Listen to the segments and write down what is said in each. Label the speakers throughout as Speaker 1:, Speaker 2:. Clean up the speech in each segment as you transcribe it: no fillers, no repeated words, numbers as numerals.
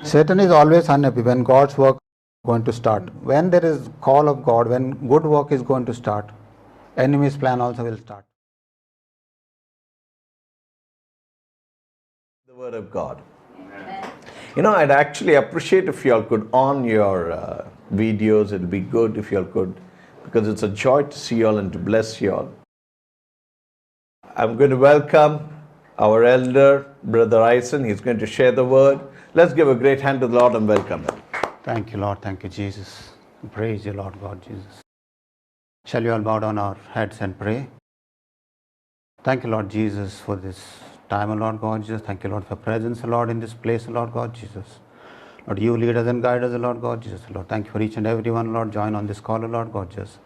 Speaker 1: Satan is always unhappy when God's work is going to start. When there is call of God, when good work is going to start, enemy's plan also will start.
Speaker 2: The Word of God. I'd actually appreciate if you all could on your videos. It'll be good if you all could, because it's a joy to see you all and to bless you all. I'm going to welcome our elder, Brother Ison. He's going to share the word. Let's give a great hand to the Lord and welcome him.
Speaker 1: Thank you, Lord. Thank you, Jesus. Praise you, Lord God Jesus. Shall we all bow down our heads and pray? Thank you, Lord Jesus, for this time, Lord God Jesus. Thank you, Lord, for presence, Lord, in this place, Lord God Jesus. Lord, you lead us and guide us, Lord God Jesus. Lord, thank you for each and every one, Lord. Join on this call, Lord God Jesus.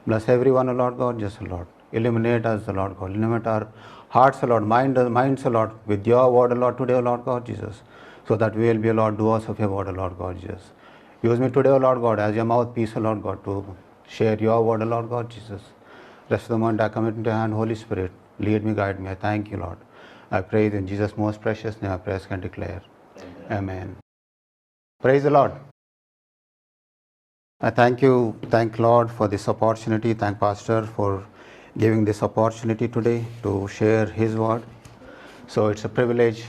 Speaker 1: Bless everyone, Lord God Jesus, Lord. Illuminate us, Lord God. Illuminate our hearts, Lord. Minds, Lord, with your word, Lord, today, Lord God Jesus. So that we will be, Lord, doers of your word, Lord God Jesus. Use me today, Lord God, as your mouthpiece, Lord God, to share your word, Lord God Jesus. Rest of the moment I commit into your hand, Holy Spirit. Lead me, guide me. I thank you, Lord. I pray in Jesus' most precious name, I pray and declare. Amen. Praise the Lord. I thank Lord for this opportunity. Thank Pastor for giving this opportunity today to share his word. So it's a privilege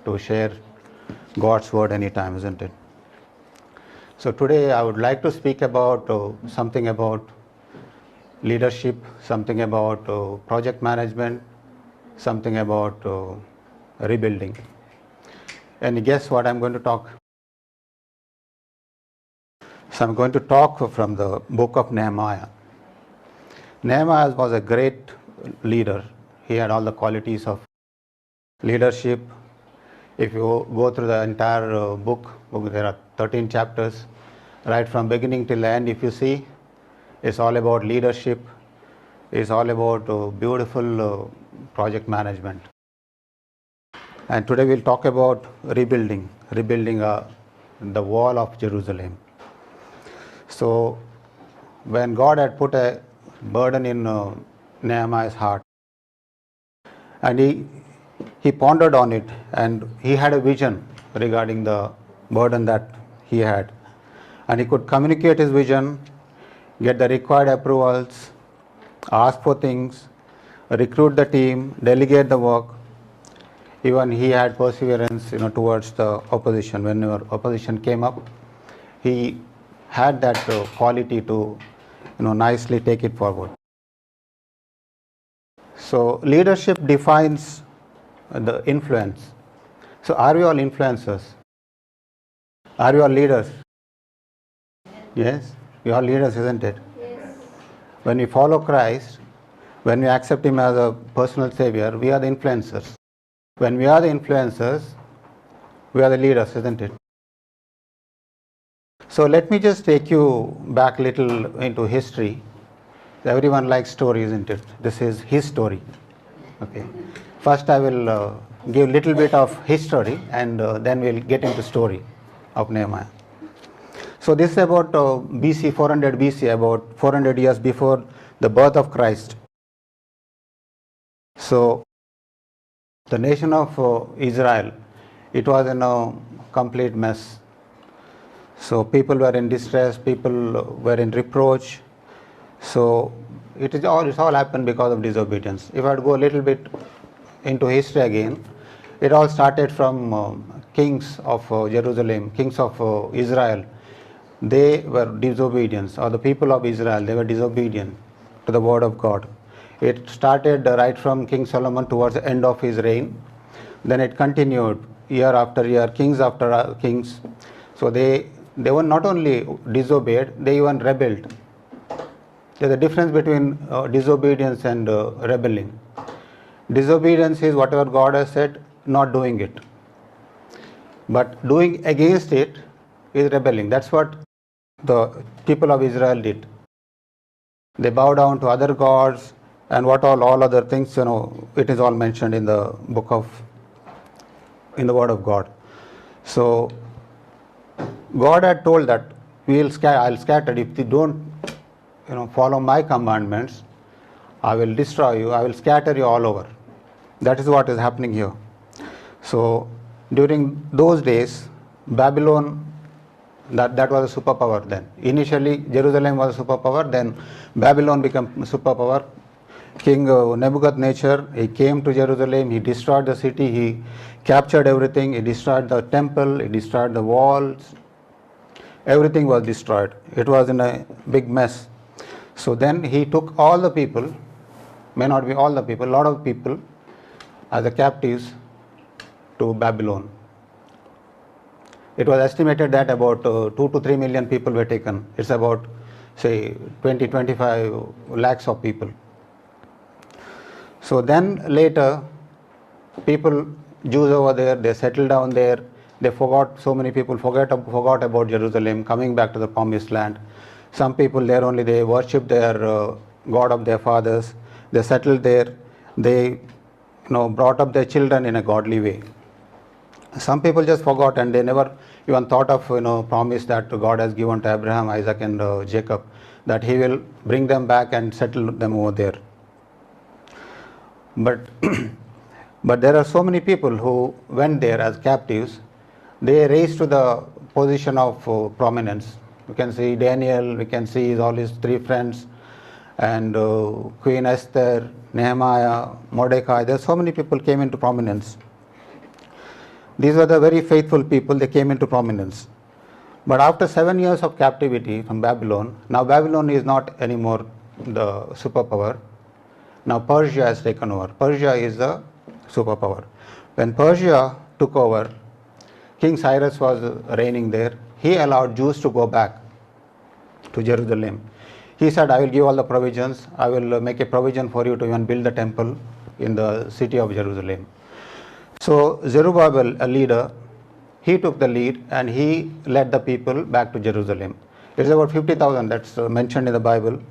Speaker 1: to share God's word anytime, isn't it? So today I would like to speak about something about leadership, something about project management, something about rebuilding. And guess what I'm going to talk? So I'm going to talk from the book of Nehemiah. Nehemiah was a great leader. He had all the qualities of leadership. If you go through the entire book, there are 13 chapters. Right from beginning till end, if you see, it's all about leadership. It's all about beautiful project management. And today we'll talk about rebuilding the wall of Jerusalem. So when God had put a burden in Nehemiah's heart, and he pondered on it, and he had a vision regarding the burden that he had, and he could communicate his vision, get the required approvals, ask for things, recruit the team, delegate the work. Even he had perseverance, towards the opposition. Whenever opposition came up, he had that quality to, nicely take it forward. So leadership defines the influence. So are we all influencers? Are we all leaders? Yes, we are leaders, isn't it?
Speaker 3: Yes.
Speaker 1: When we follow Christ, when we accept him as a personal savior, we are the influencers. When we are the influencers, we are the leaders, isn't it? So let me just take you back a little into history. Everyone likes story, isn't it? This is his story. Okay. First I will give a little bit of history, and then we'll get into story of Nehemiah. So this is about BC, 400 BC, about 400 years before the birth of Christ. So the nation of Israel, it was in a complete mess. So people were in distress, people were in reproach. So it's all happened because of disobedience. If I had to go a little bit into history again, it all started from kings of Jerusalem, kings of Israel. They were disobedient, or the people of Israel, they were disobedient to the word of God. It started right from King Solomon towards the end of his reign. Then it continued year after year, kings after kings. So they were not only disobeyed, they even rebelled. There's a difference between disobedience and rebelling. Disobedience is whatever God has said, not doing it. But doing against it is rebelling. That's what the people of Israel did. They bow down to other gods and what all other things, it is all mentioned in the in the word of God. So God had told that I'll scatter if you don't follow my commandments. I will destroy you, I will scatter you all over. That is what is happening here. So during those days, Babylon, that was a superpower then. Initially, Jerusalem was a superpower, then Babylon became a superpower. King Nebuchadnezzar, he came to Jerusalem, he destroyed the city, he captured everything, he destroyed the temple, he destroyed the walls, everything was destroyed. It was in a big mess. So then he took all the people, may not be all the people, a lot of people as the captives to Babylon. It was estimated that about 2 to 3 million people were taken. It's about, say, 20-25 lakhs of people. So then later, people, Jews over there, they settled down there. They forgot, so many people forgot about Jerusalem, coming back to the promised land. Some people there only, they worshipped their God of their fathers. They settled there. They brought up their children in a godly way. Some people just forgot, and they never even thought of promise that God has given to Abraham, Isaac, and Jacob, that He will bring them back and settle them over there. But but there are so many people who went there as captives. They raised to the position of prominence. We can see Daniel, we can see all his three friends, and Queen Esther, Nehemiah, Mordecai. There are so many people came into prominence. These were the very faithful people, they came into prominence. But after 7 years of captivity from Babylon, now Babylon is not anymore the superpower. Now Persia has taken over. Persia is the superpower. When Persia took over, King Cyrus was reigning there. He allowed Jews to go back to Jerusalem. He said, I will give all the provisions. I will make a provision for you to even build the temple in the city of Jerusalem. So Zerubbabel, a leader, he took the lead and he led the people back to Jerusalem. It's about 50,000 that's mentioned in the Bible,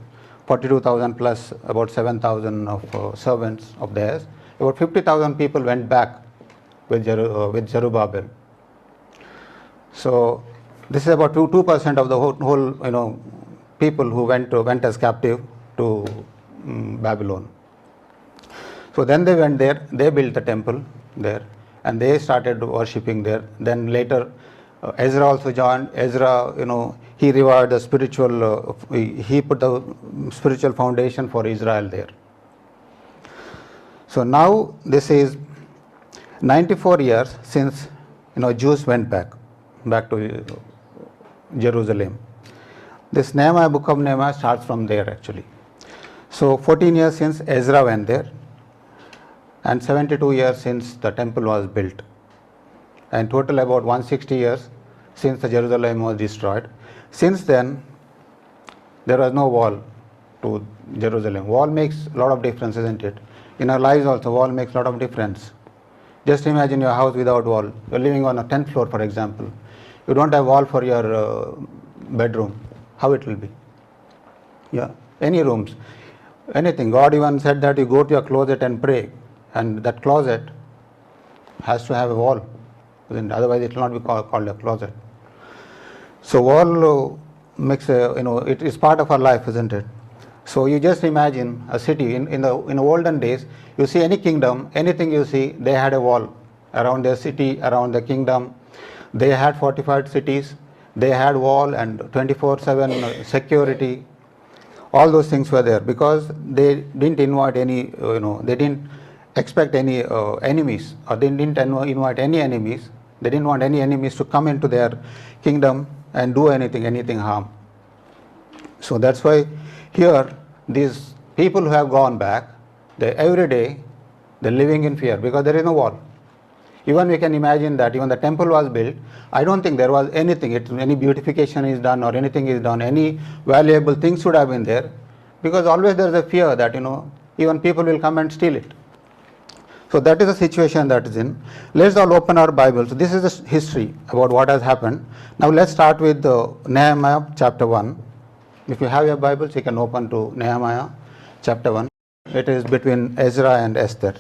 Speaker 1: 42,000 plus about 7,000 of servants of theirs. About 50,000 people went back with Zerubbabel. So this is about 2% of the whole people who went as captive to Babylon. So then they went there, they built the temple there, and they started worshipping there. Then later Ezra also joined. Ezra, he revived the spiritual, he put the spiritual foundation for Israel there. So now this is 94 years since Jews went back to Jerusalem. This Nehemiah, book of Nehemiah starts from there actually. So 14 years since Ezra went there, and 72 years since the temple was built, and total about 160 years since the Jerusalem was destroyed. Since then, there was no wall to Jerusalem. Wall makes a lot of difference, isn't it? In our lives also, wall makes a lot of difference. Just imagine your house without wall. You're living on a 10th floor, for example. You don't have wall for your bedroom. How it will be? Yeah, any rooms, anything. God even said that you go to your closet and pray. And that closet has to have a wall, otherwise it will not be called a closet. So wall makes it is part of our life, isn't it? So you just imagine a city in the olden days. You see any kingdom, anything you see, they had a wall around their city, around the kingdom. They had fortified cities. They had wall and 24/7 security. All those things were there because they didn't invite any. They didn't expect any enemies, or they didn't invite any enemies. They didn't want any enemies to come into their kingdom and do anything harm. So that's why here these people who have gone back, they every day they're living in fear because there is no wall. Even we can imagine that even the temple was built, I don't think there was anything, any beautification is done or anything is done, any valuable things should have been there, because always there is a fear that even people will come and steal it. So that is the situation that is in. Let's all open our Bible. So this is the history about what has happened. Now let's start with Nehemiah chapter 1. If you have your Bibles, you can open to Nehemiah chapter 1. It is between Ezra and Esther.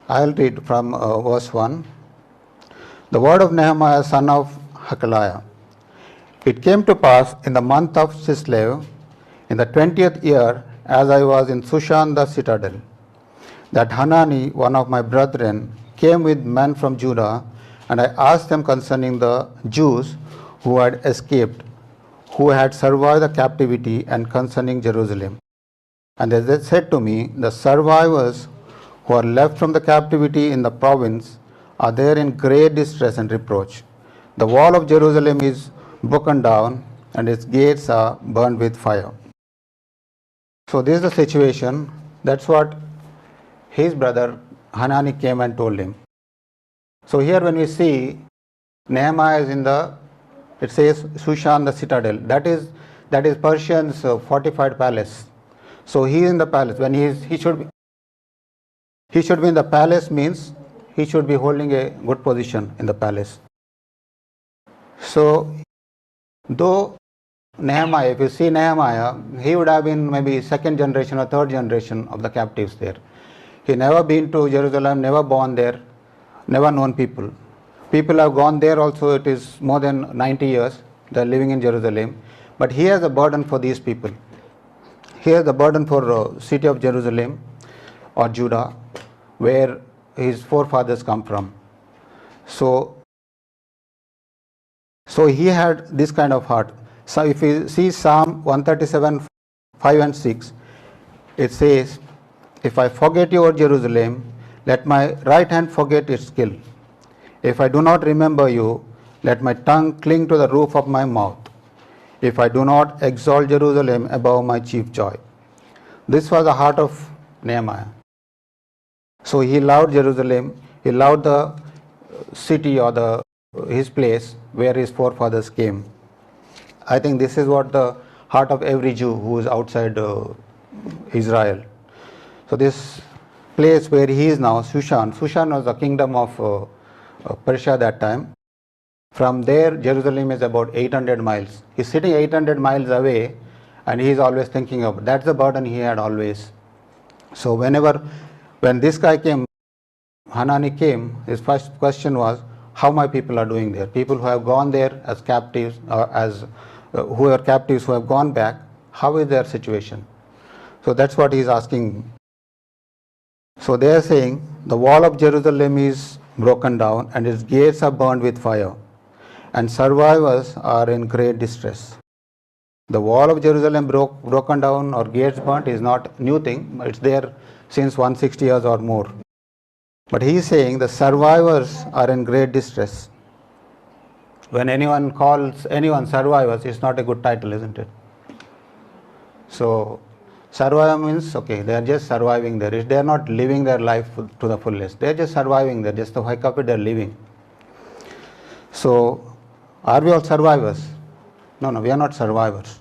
Speaker 1: I'll read from verse 1. The word of Nehemiah, son of Hakaliah. It came to pass in the month of Chislev, in the 20th year, as I was in Shushan the citadel, that Hanani, one of my brethren, came with men from Judah, and I asked them concerning the Jews who had escaped, who had survived the captivity, and concerning Jerusalem. And they said to me, the survivors who are left from the captivity in the province are there in great distress and reproach. The wall of Jerusalem is broken down, and its gates are burned with fire. So this is the situation. That's what his brother Hanani came and told him. So here when we see Nehemiah is in the, it says Shushan the citadel. That is Persian's fortified palace. So he is in the palace. When he should be in the palace means he should be holding a good position in the palace. So though Nehemiah, if you see Nehemiah, he would have been maybe second generation or third generation of the captives there. He never been to Jerusalem, never born there, never known people. People have gone there also, it is more than 90 years, they are living in Jerusalem. But he has a burden for these people. He has a burden for city of Jerusalem or Judah, where his forefathers come from. So he had this kind of heart. So if you see Psalm 137, 5 and 6, it says, if I forget you, O Jerusalem, let my right hand forget its skill. If I do not remember you, let my tongue cling to the roof of my mouth. If I do not exalt Jerusalem above my chief joy. This was the heart of Nehemiah. So he loved Jerusalem, he loved the city or his place where his forefathers came. I think this is what the heart of every Jew who is outside Israel. So this place where he is now, Shushan was the kingdom of Persia that time. From there, Jerusalem is about 800 miles. He's sitting 800 miles away, and he is always thinking of, that's the burden he had always. So when this guy came, Hanani came, his first question was, how my people are doing there? People who have gone there as captives, who are captives who have gone back, how is their situation? So that's what he is asking. So they are saying, the wall of Jerusalem is broken down and its gates are burned with fire, and survivors are in great distress. The wall of Jerusalem broken down or gates burnt is not new thing, it's there since 160 years or more. But he is saying the survivors are in great distress. When anyone calls anyone survivors, it's not a good title, isn't it? So survivor means, okay, they are just surviving there. They are not living their life to the fullest. They are just surviving there, just the hike of it, they are living. So are we all survivors? No, we are not survivors.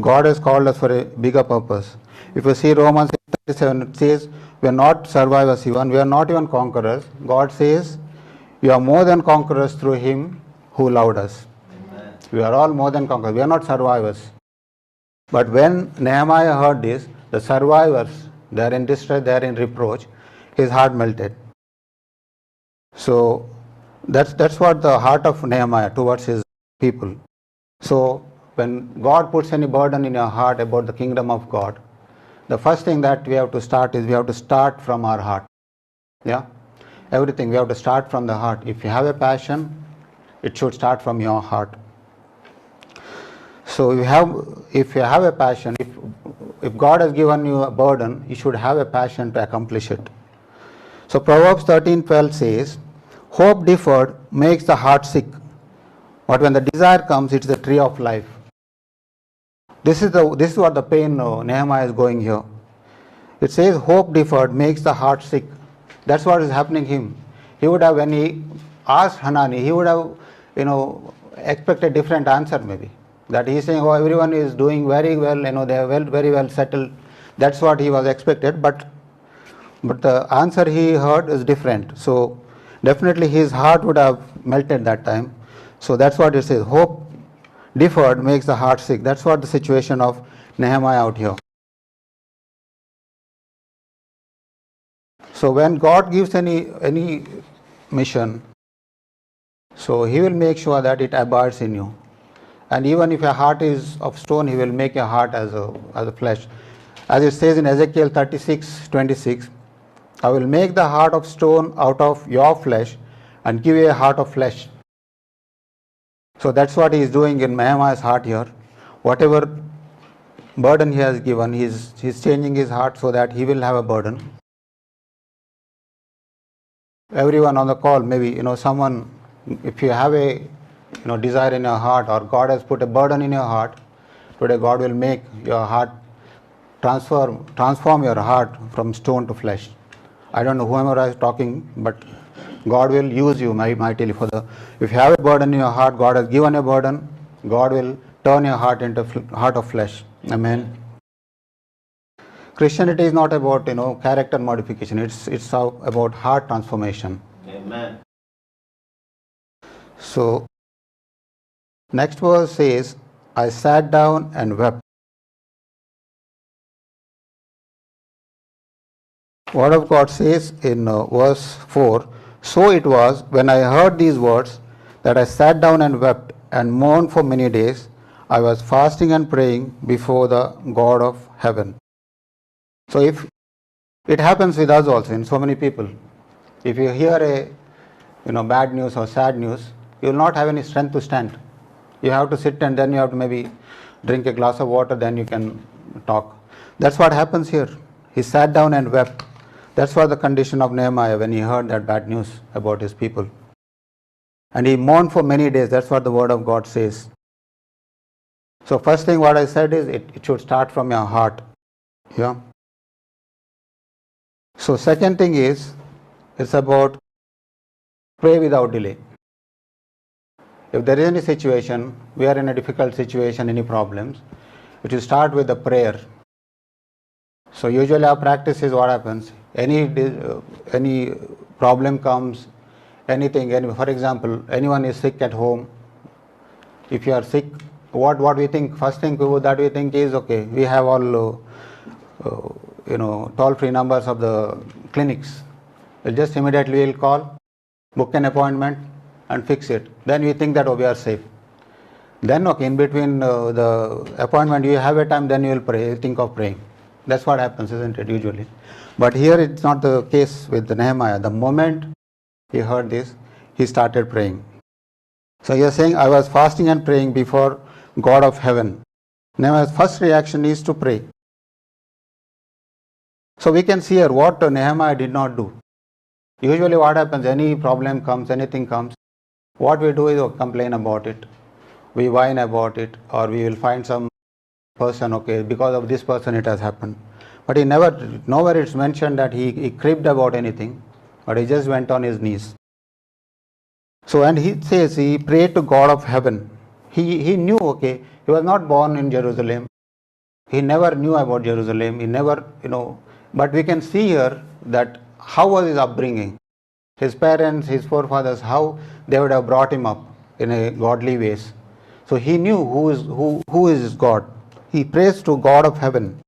Speaker 1: God has called us for a bigger purpose. If you see Romans 37, it says, we are not survivors even, we are not even conquerors. God says, we are more than conquerors through Him who loved us. Amen. We are all more than conquerors, we are not survivors. But when Nehemiah heard this, the survivors, they are in distress, they are in reproach, his heart melted. So that's what the heart of Nehemiah towards his people. So when God puts any burden in your heart about the kingdom of God, the first thing that we have to start is we have to start from our heart. Yeah? Everything, we have to start from the heart. If you have a passion, it should start from your heart. So if you have a passion, if God has given you a burden, you should have a passion to accomplish it. So Proverbs 13:12 says, hope deferred makes the heart sick, but when the desire comes, it's the tree of life. This is what the pain Nehemiah is going here. It says hope deferred makes the heart sick. That's what is happening to him. He would have, when he asked Hanani, he would have, expected different answer maybe. That he is saying, oh, everyone is doing very well, they are very well settled. That's what he was expected, but the answer he heard is different. So definitely his heart would have melted that time. So that's what it says, hope deferred makes the heart sick. That's what the situation of Nehemiah out here. So when God gives any mission, so He will make sure that it abides in you. And even if your heart is of stone, He will make your heart as a flesh. As it says in Ezekiel 36:26, I will make the heart of stone out of your flesh and give you a heart of flesh. So that's what he is doing in Nehemiah's heart here. Whatever burden he has given, he's changing his heart so that he will have a burden. Everyone on the call, maybe someone, if you have a desire in your heart, or God has put a burden in your heart, today God will make your heart transform your heart from stone to flesh. I don't know whoever is talking, but God will use you mightily for if you have a burden in your heart, God has given a burden, God will turn your heart into heart of flesh. Amen. Christianity is not about character modification. It's about heart transformation.
Speaker 2: Amen.
Speaker 1: So next verse says, I sat down and wept. Word of God says in verse 4, so it was when I heard these words that I sat down and wept and mourned for many days. I was fasting and praying before the God of heaven. So if it happens with us also, in so many people, if you hear a bad news or sad news, you will not have any strength to stand. You have to sit, and then you have to maybe drink a glass of water, then you can talk. That's what happens here. He sat down and wept. That's what the condition of Nehemiah when he heard that bad news about his people. And he mourned for many days. That's what the word of God says. So first thing what I said is it should start from your heart. Yeah. So second thing is, it's about pray without delay. If there is any situation, we are in a difficult situation, any problems, it will start with the prayer. So usually our practice is what happens. Any problem comes, for example, anyone is sick at home. If you are sick, what we think, first thing that we think is, okay, we have all toll-free numbers of the clinics. We'll just immediately call, book an appointment and fix it. Then we think that we are safe. Then in between the appointment you have a time, then you will pray, think of praying. That's what happens, isn't it, usually? But here it's not the case with Nehemiah. The moment he heard this, he started praying. So he is saying, I was fasting and praying before God of heaven. Nehemiah's first reaction is to pray. So we can see here what Nehemiah did not do. Usually what happens, any problem comes, anything comes, what we do is complain about it. We whine about it, or we will find some person, okay, because of this person it has happened. But nowhere it's mentioned that he cribbed about anything, but he just went on his knees. So, and he says he prayed to God of heaven. He knew, okay, he was not born in Jerusalem. He never knew about Jerusalem. He never, but we can see here that how was his upbringing. His parents, his forefathers, how they would have brought him up in a godly ways. So he knew who is God. He prays to God of heaven.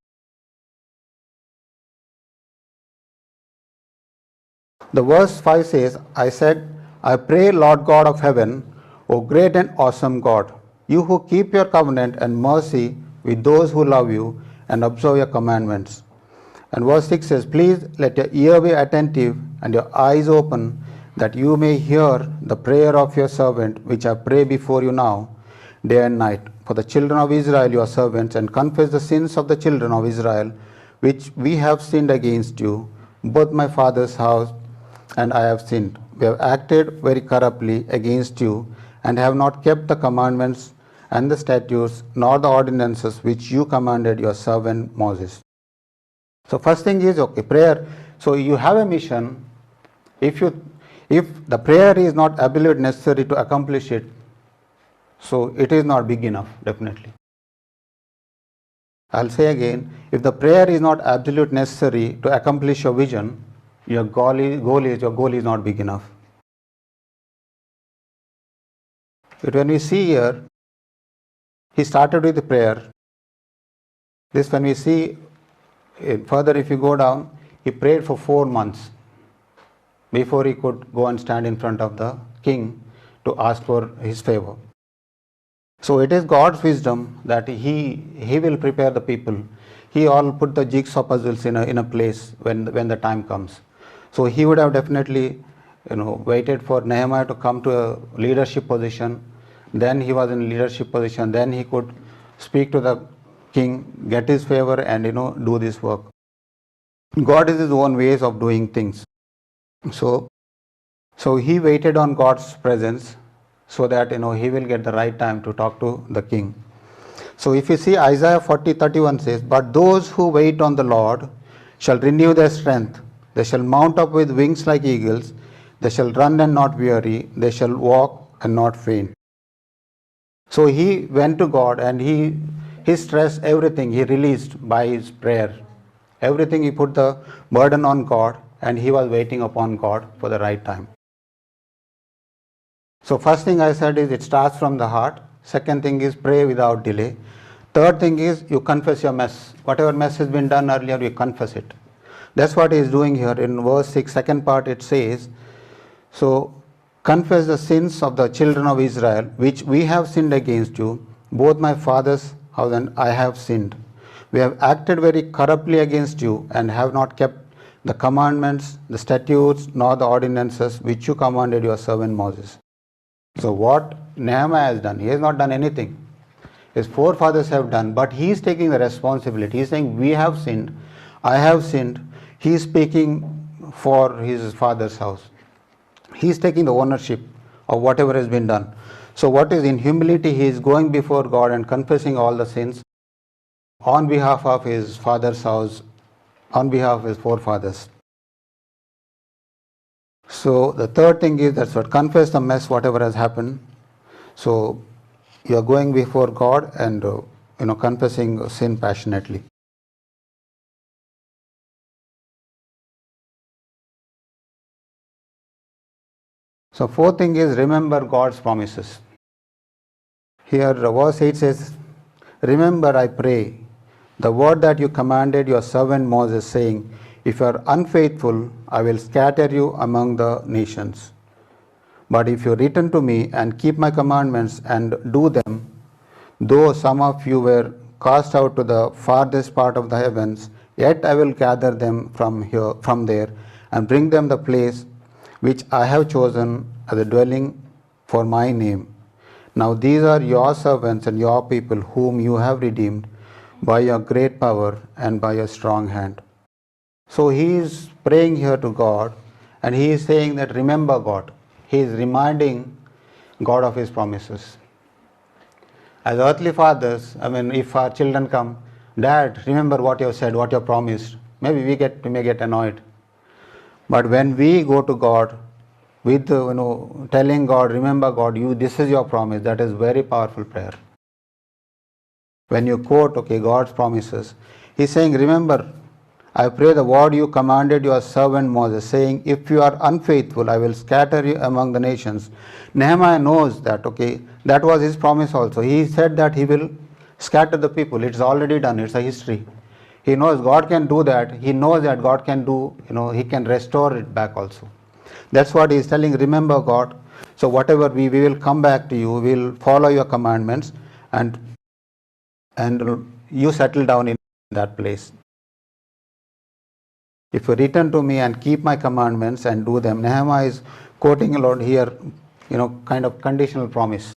Speaker 1: The verse 5 says, I said, I pray, Lord God of heaven, O great and awesome God, you who keep your covenant and mercy with those who love you and observe your commandments. And verse 6 says, please let your ear be attentive and your eyes open, that you may hear the prayer of your servant, which I pray before you now, day and night, for the children of Israel, your servants, and confess the sins of the children of Israel, which we have sinned against you, both my father's house and I have sinned. We have acted very corruptly against you, and have not kept the commandments and the statutes, nor the ordinances which you commanded your servant Moses. So first thing is, okay, prayer. So you have a mission. If the prayer is not absolute necessary to accomplish it, so it is not big enough, definitely. I'll say again, if the prayer is not absolute necessary to accomplish your vision, your goal is not big enough. But when we see here, he started with the prayer. This, when we see further, if you go down, he prayed for 4 months before he could go and stand in front of the king to ask for his favor. So it is God's wisdom that he will prepare the people. he all put the jigsaw puzzles in a place when the time comes. So he would have definitely, waited for Nehemiah to come to a leadership position. Then he was in leadership position. Then he could speak to the king, get his favor, and do this work. God is his own ways of doing things. So he waited on God's presence so that he will get the right time to talk to the king. So if you see Isaiah 40:31 says, "But those who wait on the Lord shall renew their strength. They shall mount up with wings like eagles. They shall run and not weary. They shall walk and not faint." So he went to God, and his stress, everything he released by his prayer. Everything he put the burden on God, and he was waiting upon God for the right time. So first thing I said is it starts from the heart. Second thing is pray without delay. Third thing is you confess your mess. Whatever mess has been done earlier, you confess it. That's what he is doing here. In verse 6, second part, it says, "So confess the sins of the children of Israel, which we have sinned against you. Both my father's house and I have sinned. We have acted very corruptly against you, and have not kept the commandments, the statutes, nor the ordinances which you commanded your servant Moses." So what Nehemiah has done, he has not done anything. His forefathers have done, but he is taking the responsibility. He is saying, "We have sinned, I have sinned." He is speaking for his father's house. He is taking the ownership of whatever has been done. So what is in humility, he is going before God and confessing all the sins on behalf of his father's house, on behalf of his forefathers. So the third thing is that's what, confess the mess, whatever has happened. So you are going before God and confessing sin passionately. So fourth thing is remember God's promises. Here verse 8 says, "Remember, I pray, the word that you commanded your servant Moses, saying, if you are unfaithful, I will scatter you among the nations. But if you return to me and keep my commandments and do them, though some of you were cast out to the farthest part of the heavens, yet I will gather them from there and bring them the place which I have chosen as a dwelling for my name. Now these are your servants and your people whom you have redeemed by your great power and by your strong hand." So he is praying here to God, and he is saying that remember God. He is reminding God of his promises. As earthly fathers, if our children come, "Dad, remember what you have said, what you have promised," maybe we may get annoyed. But when we go to God with telling God, "Remember God, this is your promise," that is very powerful prayer. When you quote God's promises, he's saying, "Remember, I pray the word you commanded your servant Moses, saying, if you are unfaithful, I will scatter you among the nations." Nehemiah knows that, that was his promise also. He said that he will scatter the people. It's already done. It's a history. He knows God can do that. He knows that God can do, he can restore it back also. That's what he is telling, remember God. So whatever we will come back to you, we will follow your commandments, and you settle down in that place. If you return to me and keep my commandments and do them. Nehemiah is quoting a lot here, kind of conditional promise.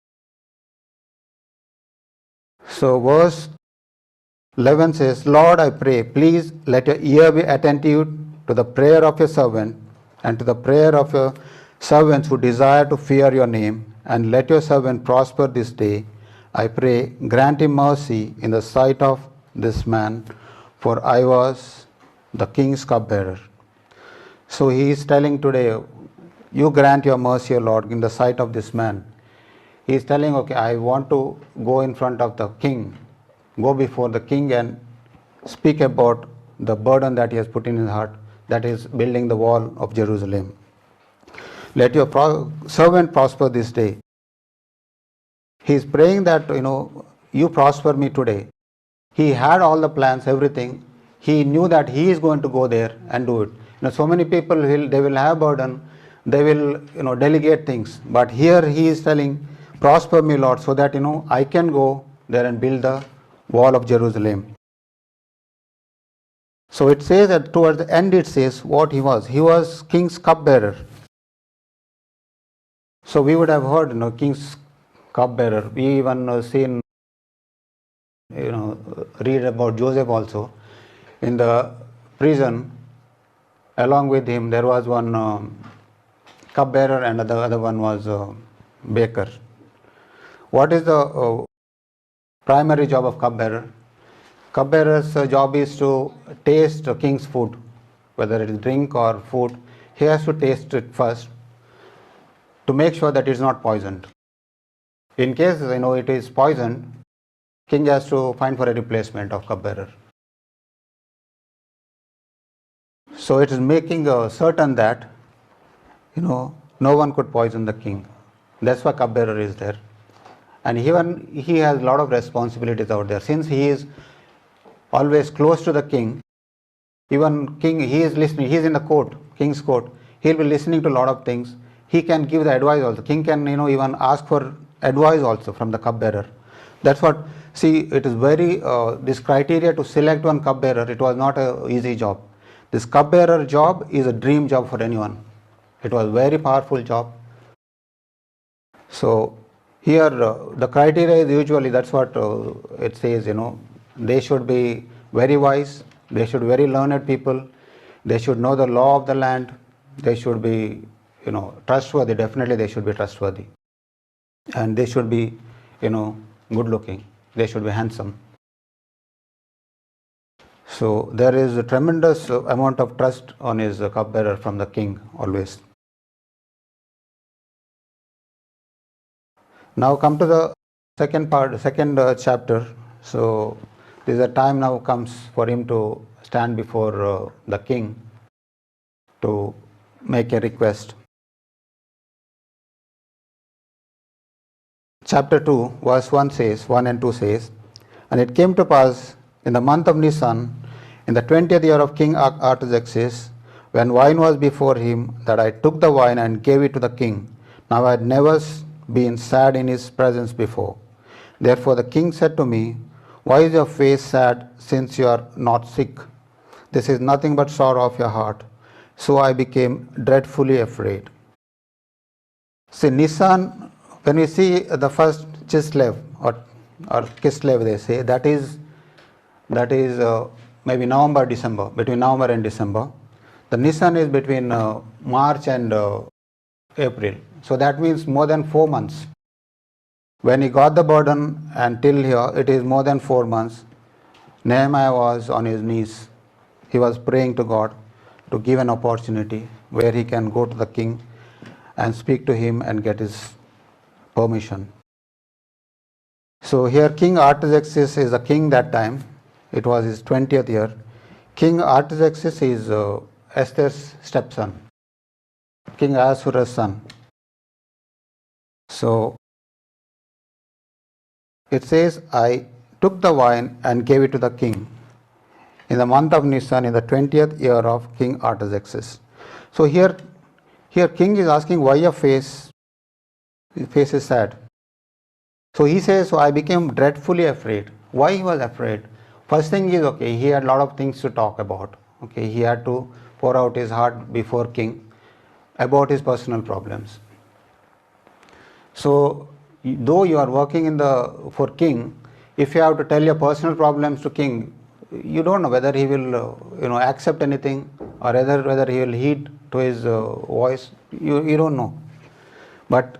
Speaker 1: So verse 11 says, "Lord, I pray, please let your ear be attentive to the prayer of your servant and to the prayer of your servants who desire to fear your name, and let your servant prosper this day. I pray, grant him mercy in the sight of this man, for I was the king's cupbearer." So he is telling today, you grant your mercy, O Lord, in the sight of this man. He is telling, I want to go in front of the king, go before the king and speak about the burden that he has put in his heart, that is building the wall of Jerusalem. Let your servant prosper this day. He is praying that, you prosper me today. He had all the plans, everything. He knew that he is going to go there and do it. So many people they will have burden, they will delegate things. But here he is telling, prosper me, Lord, so that I can go there and build the wall of Jerusalem. So it says that towards the end it says what he was. He was king's cupbearer. So we would have heard, king's cupbearer. We even seen, read about Joseph also. In the prison, along with him, there was one cupbearer and the other one was baker. What is the primary job of cupbearer? Cupbearer's job is to taste the king's food, whether it is drink or food. He has to taste it first to make sure that it is not poisoned. In case it is poisoned, king has to find for a replacement of cupbearer. So it is making certain that no one could poison the king. That's why cupbearer is there. And even he has a lot of responsibilities out there. Since he is always close to the king, even king, he is listening, he is in the court, king's court, he will be listening to a lot of things. He can give the advice also. King can even ask for advice also from the cupbearer. That's what, see, it is very, this criteria to select one cupbearer, it was not an easy job. This cupbearer job is a dream job for anyone. It was a very powerful job. So here the criteria is usually, that's what it says, they should be very wise, they should be very learned people, they should know the law of the land, they should be trustworthy, definitely they should be trustworthy, and they should be good looking, they should be handsome. So there is a tremendous amount of trust on his cupbearer from the king always. Now come to the second part, second chapter. So this is a time now comes for him to stand before the king to make a request. Chapter 2, verse 1 says, 1 and 2 says, and it came to pass in the month of Nisan, in the 20th year of King Artaxerxes, when wine was before him, that I took the wine and gave it to the king. Now I had never been sad in his presence before. Therefore the king said to me, why is your face sad, since you are not sick? This is nothing but sorrow of your heart. So I became dreadfully afraid. See, Nisan, when we see the first Chislev or Kislev, they say, that is maybe November, December, between November and December. The Nisan is between March and April. So that means more than 4 months. When he got the burden until here, it is more than 4 months. Nehemiah was on his knees. He was praying to God to give an opportunity where he can go to the king and speak to him and get his permission. So here King Artaxerxes is a king that time. It was his 20th year. King Artaxerxes is Esther's stepson, King Ahasuerus' son. So it says, I took the wine and gave it to the king in the month of Nisan, in the 20th year of King Artaxerxes. So here king is asking, why your face is sad? So he says, so I became dreadfully afraid. Why he was afraid? First thing is, okay, he had a lot of things to talk about. Okay, he had to pour out his heart before king about his personal problems. So though you are working for king, if you have to tell your personal problems to king, you don't know whether he will accept anything or whether he will heed to his voice. You don't know. But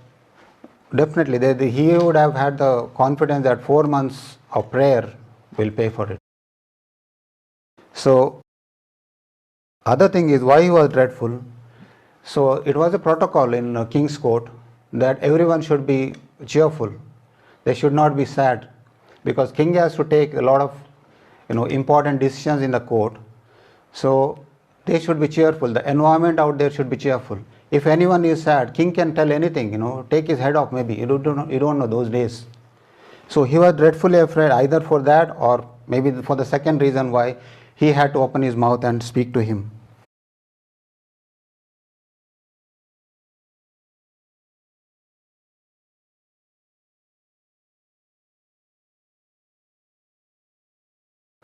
Speaker 1: definitely he would have had the confidence that 4 months of prayer will pay for it. So other thing is why he was dreadful. So it was a protocol in king's court that everyone should be cheerful. They should not be sad, because king has to take a lot of important decisions in the court. So they should be cheerful. The environment out there should be cheerful. If anyone is sad, king can tell anything, take his head off maybe. You don't know those days. So he was dreadfully afraid, either for that or maybe for the second reason why he had to open his mouth and speak to him.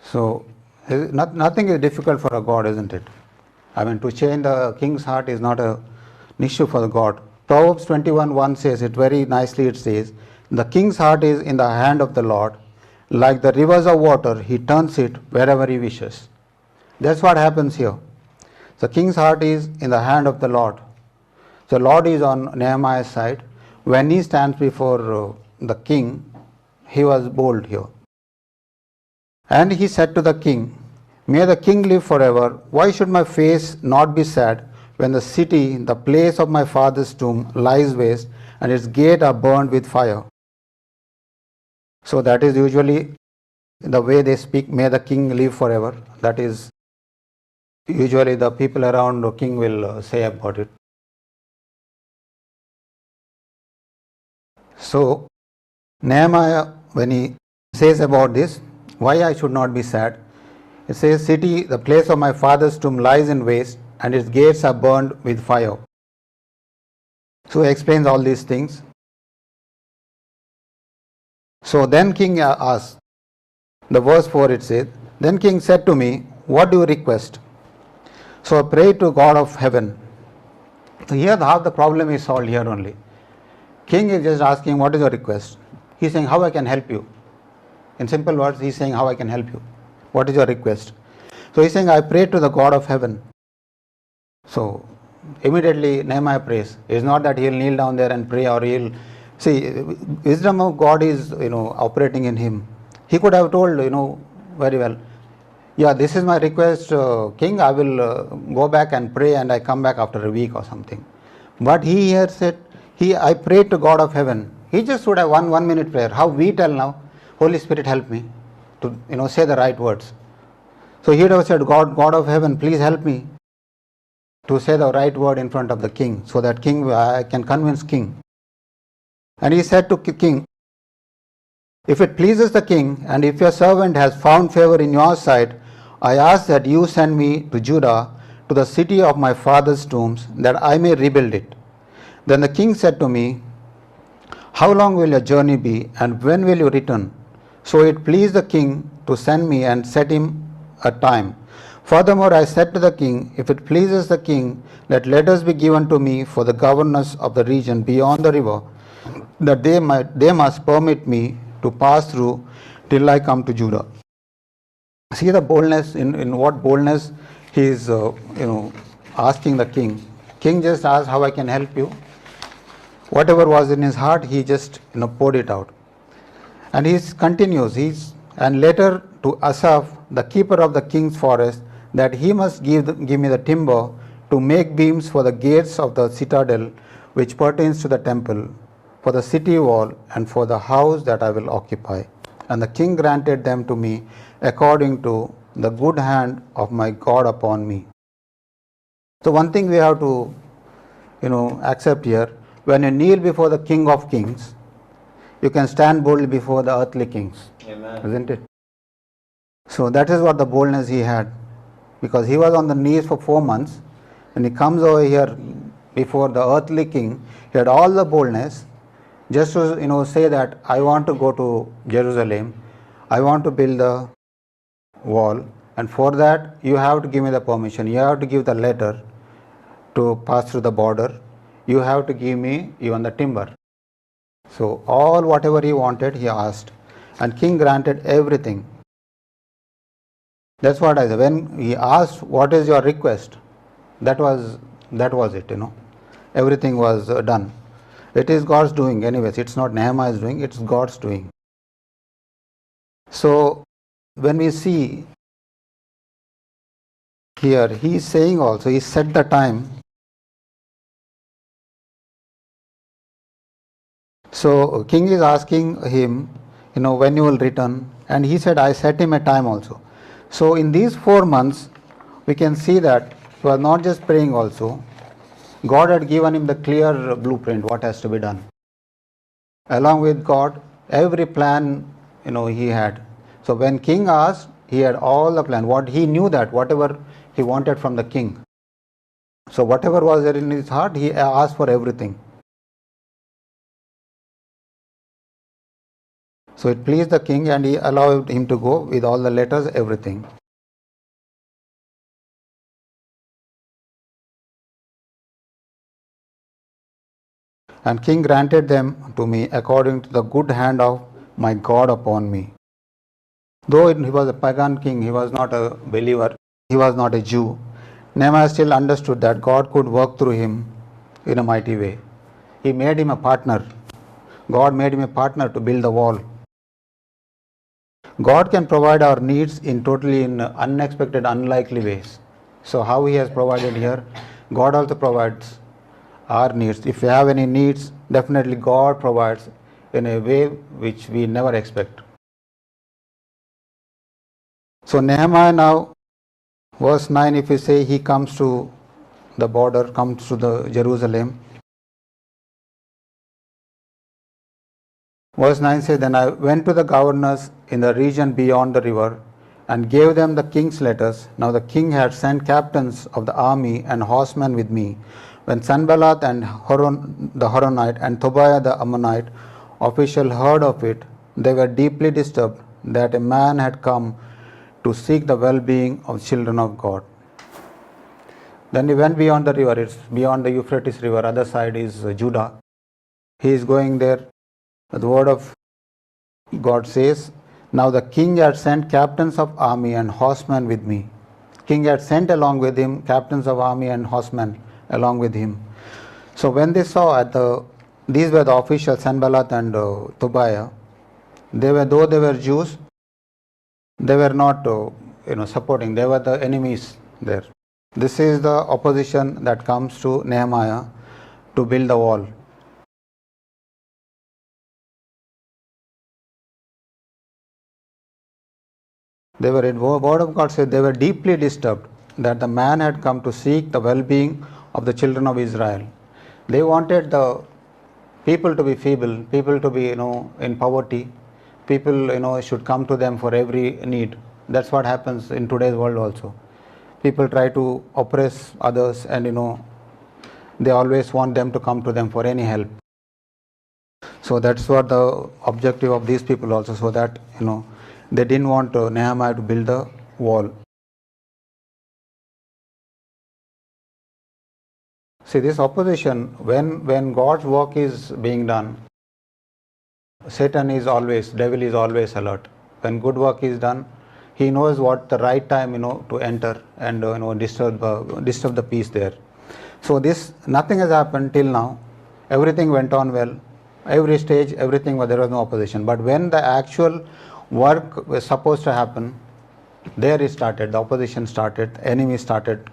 Speaker 1: So Nothing is difficult for a God, isn't it? I mean, to change the king's heart is not an issue for the God. Proverbs 21:1 says it very nicely. It says, "The king's heart is in the hand of the Lord. Like the rivers of water, he turns it wherever he wishes." That's what happens here. The king's heart is in the hand of the Lord. The Lord is on Nehemiah's side. When he stands before the king, he was bold here. And he said to the king, "May the king live forever. Why should my face not be sad when the city, the place of my father's tomb, lies waste and its gates are burned with fire?" So that is usually the way they speak, "May the king live forever." That is usually the people around the king will say about it. So Nehemiah, when he says about this, why I should not be sad, it says, "City, the place of my father's tomb, lies in waste, and its gates are burned with fire." So he explains all these things. So then king asked, the verse 4 it says, "Then king said to me, what do you request?" So I prayed to God of heaven. So here half the problem is solved here only. King is just asking, what is your request? He's saying, how I can help you. In simple words, he's saying, how I can help you. What is your request? So he's saying, I pray to the God of heaven. So immediately Nehemiah prays. It's not that he'll kneel down there and pray, or he'll see, wisdom of God is operating in him. He could have told very well, yeah, this is my request, king. I will go back and pray, and I come back after a week or something. But he here said, I prayed to God of heaven. He just would have 1 minute prayer. How we tell now, Holy Spirit, help me to say the right words. So he would have said, God of heaven, please help me to say the right word in front of the king, so that I can convince king. And he said to king, if it pleases the king, and if your servant has found favor in your sight, I ask that you send me to Judah, to the city of my father's tombs, that I may rebuild it. Then the king said to me, how long will your journey be, and when will you return? So it pleased the king to send me and set him a time. Furthermore, I said to the king, if it pleases the king, let letters be given to me for the governors of the region beyond the river, that they must permit me to pass through till I come to Judah. See the boldness, in what boldness he is asking the king. King just asked, how I can help you. Whatever was in his heart, he just poured it out. And he continues, and later to Asaph, the keeper of the king's forest, that he must give me the timber to make beams for the gates of the citadel which pertains to the temple, for the city wall, and for the house that I will occupy. And the king granted them to me according to the good hand of my God upon me. So one thing we have to accept here, when you kneel before the King of Kings, you can stand boldly before the earthly kings. Amen. Isn't it? So that is what the boldness he had, because he was on the knees for 4 months, and he comes over here before the earthly king. He had all the boldness just to say that I want to go to Jerusalem, I want to build the wall, and for that you have to give me the permission, you have to give the letter to pass through the border, you have to give me even the timber. So all whatever he wanted, he asked, and king granted everything. That's what I said. When he asked, what is your request? That was it, Everything was done. It is God's doing anyways. It's not Nehemiah's doing, it's God's doing. So when we see here, he is saying also, he set the time. So king is asking him, when you will return, and he said, I set him a time also. So in these 4 months, we can see that he was not just praying also. God had given him the clear blueprint, what has to be done. Along with God, every plan, he had. So when king asked, he had all the plan. What he knew that whatever he wanted from the king. So whatever was there in his heart, he asked for everything. So it pleased the king, and he allowed him to go with all the letters, everything. And king granted them to me according to the good hand of my God upon me. Though he was a pagan king, he was not a believer, he was not a Jew, Nehemiah still understood that God could work through him in a mighty way. He made him a partner. God made him a partner to build the wall. God can provide our needs in totally in unexpected, unlikely ways. So how he has provided here, God also provides our needs. If we have any needs, definitely God provides in a way which we never expect. So Nehemiah now, verse 9, if we say he comes to the border, comes to the Jerusalem. Verse 9 says, Then I went to the governors in the region beyond the river and gave them the king's letters. Now the king had sent captains of the army and horsemen with me. When Sanballat and the Horonite and Tobiah the Ammonite official heard of it, they were deeply disturbed that a man had come to seek the well-being of children of God. Then he went beyond the river. It's beyond the Euphrates river. Other side is Judah. He is going there. The word of God says, Now the king had sent captains of army and horsemen with me. King had sent along with him captains of army and horsemen along with him. So when they saw these were the officials, Sanballat and Tobiah, though they were Jews, they were not supporting. They were the enemies there. This is the opposition that comes to Nehemiah to build the wall. The word of God said they were deeply disturbed that the man had come to seek the well-being of the children of Israel. They wanted the people to be feeble, people to be in poverty. People should come to them for every need. That's what happens in today's world also. People try to oppress others, and they always want them to come to them for any help. So that's what the objective of these people also, so that they didn't want Nehemiah to build the wall. See, this opposition, when God's work is being done, devil is always alert. When good work is done, he knows what the right time to enter and disturb the peace there. So nothing has happened till now. Everything went on well. Every stage, there was no opposition. But when the actual work was supposed to happen, there it started. The opposition started. The enemy started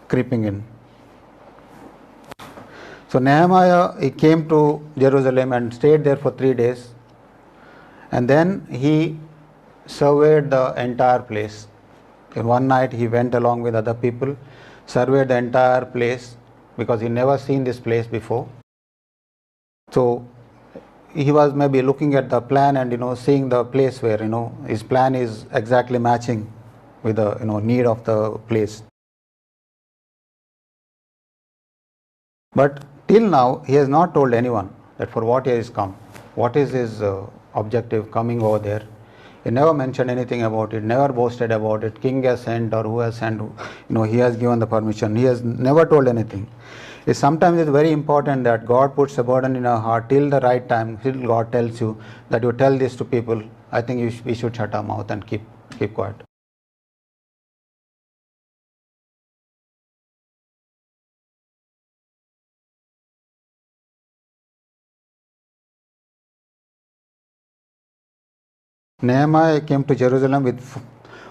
Speaker 1: creeping in. So Nehemiah, he came to Jerusalem and stayed there for 3 days. And then he surveyed the entire place. In one night he went along with other people, surveyed the entire place because he never seen this place before. So he was maybe looking at the plan and seeing the place where his plan is exactly matching with the need of the place. But till now he has not told anyone that for what he has come, what is his objective coming over there. He never mentioned anything about it, never boasted about it. King has sent or who has sent, he has given the permission. He has never told anything. Sometimes it's very important that God puts a burden in our heart till the right time, till God tells you that you tell this to people. I think we should shut our mouth and keep quiet. Nehemiah came to Jerusalem with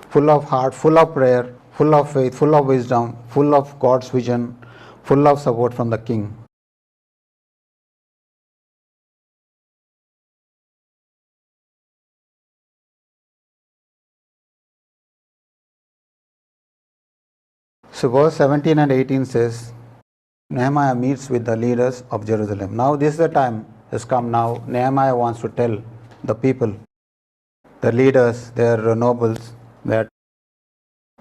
Speaker 1: full of heart, full of prayer, full of faith, full of wisdom, full of God's vision, full of support from the king. So verse 17 and 18 says, Nehemiah meets with the leaders of Jerusalem. Now this is the time has come now. Nehemiah wants to tell the people, the leaders, their nobles, that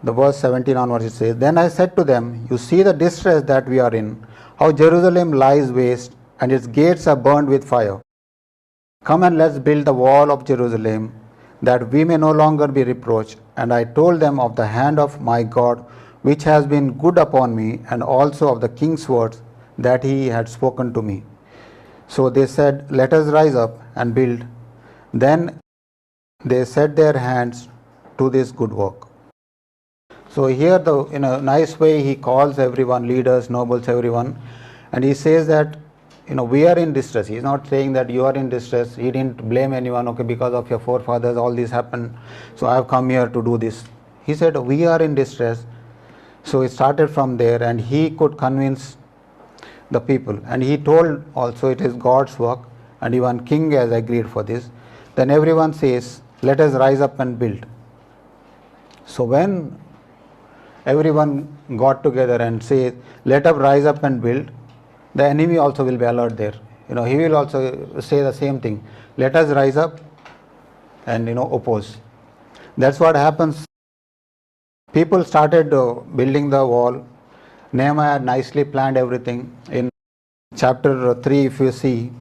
Speaker 1: the verse 17 onwards it says, Then I said to them, You see the distress that we are in, how Jerusalem lies waste and its gates are burned with fire. Come and let's build the wall of Jerusalem, that we may no longer be reproached. And I told them of the hand of my God, which has been good upon me, and also of the king's words that he had spoken to me. So they said, let us rise up and build. Then they set their hands to this good work. So here, in a nice way, he calls everyone, leaders, nobles, everyone, and he says that, we are in distress. He's not saying that you are in distress. He didn't blame anyone, okay, because of your forefathers, all this happened, so I have come here to do this. He said, we are in distress. So it started from there, and he could convince the people. And he told also it is God's work, and even king has agreed for this. Then everyone says, let us rise up and build. So when everyone got together and say, let us rise up and build, the enemy also will be alert there. He will also say the same thing. Let us rise up and oppose. That's what happens. People started building the wall. Nehemiah nicely planned everything. In chapter 3, if you see,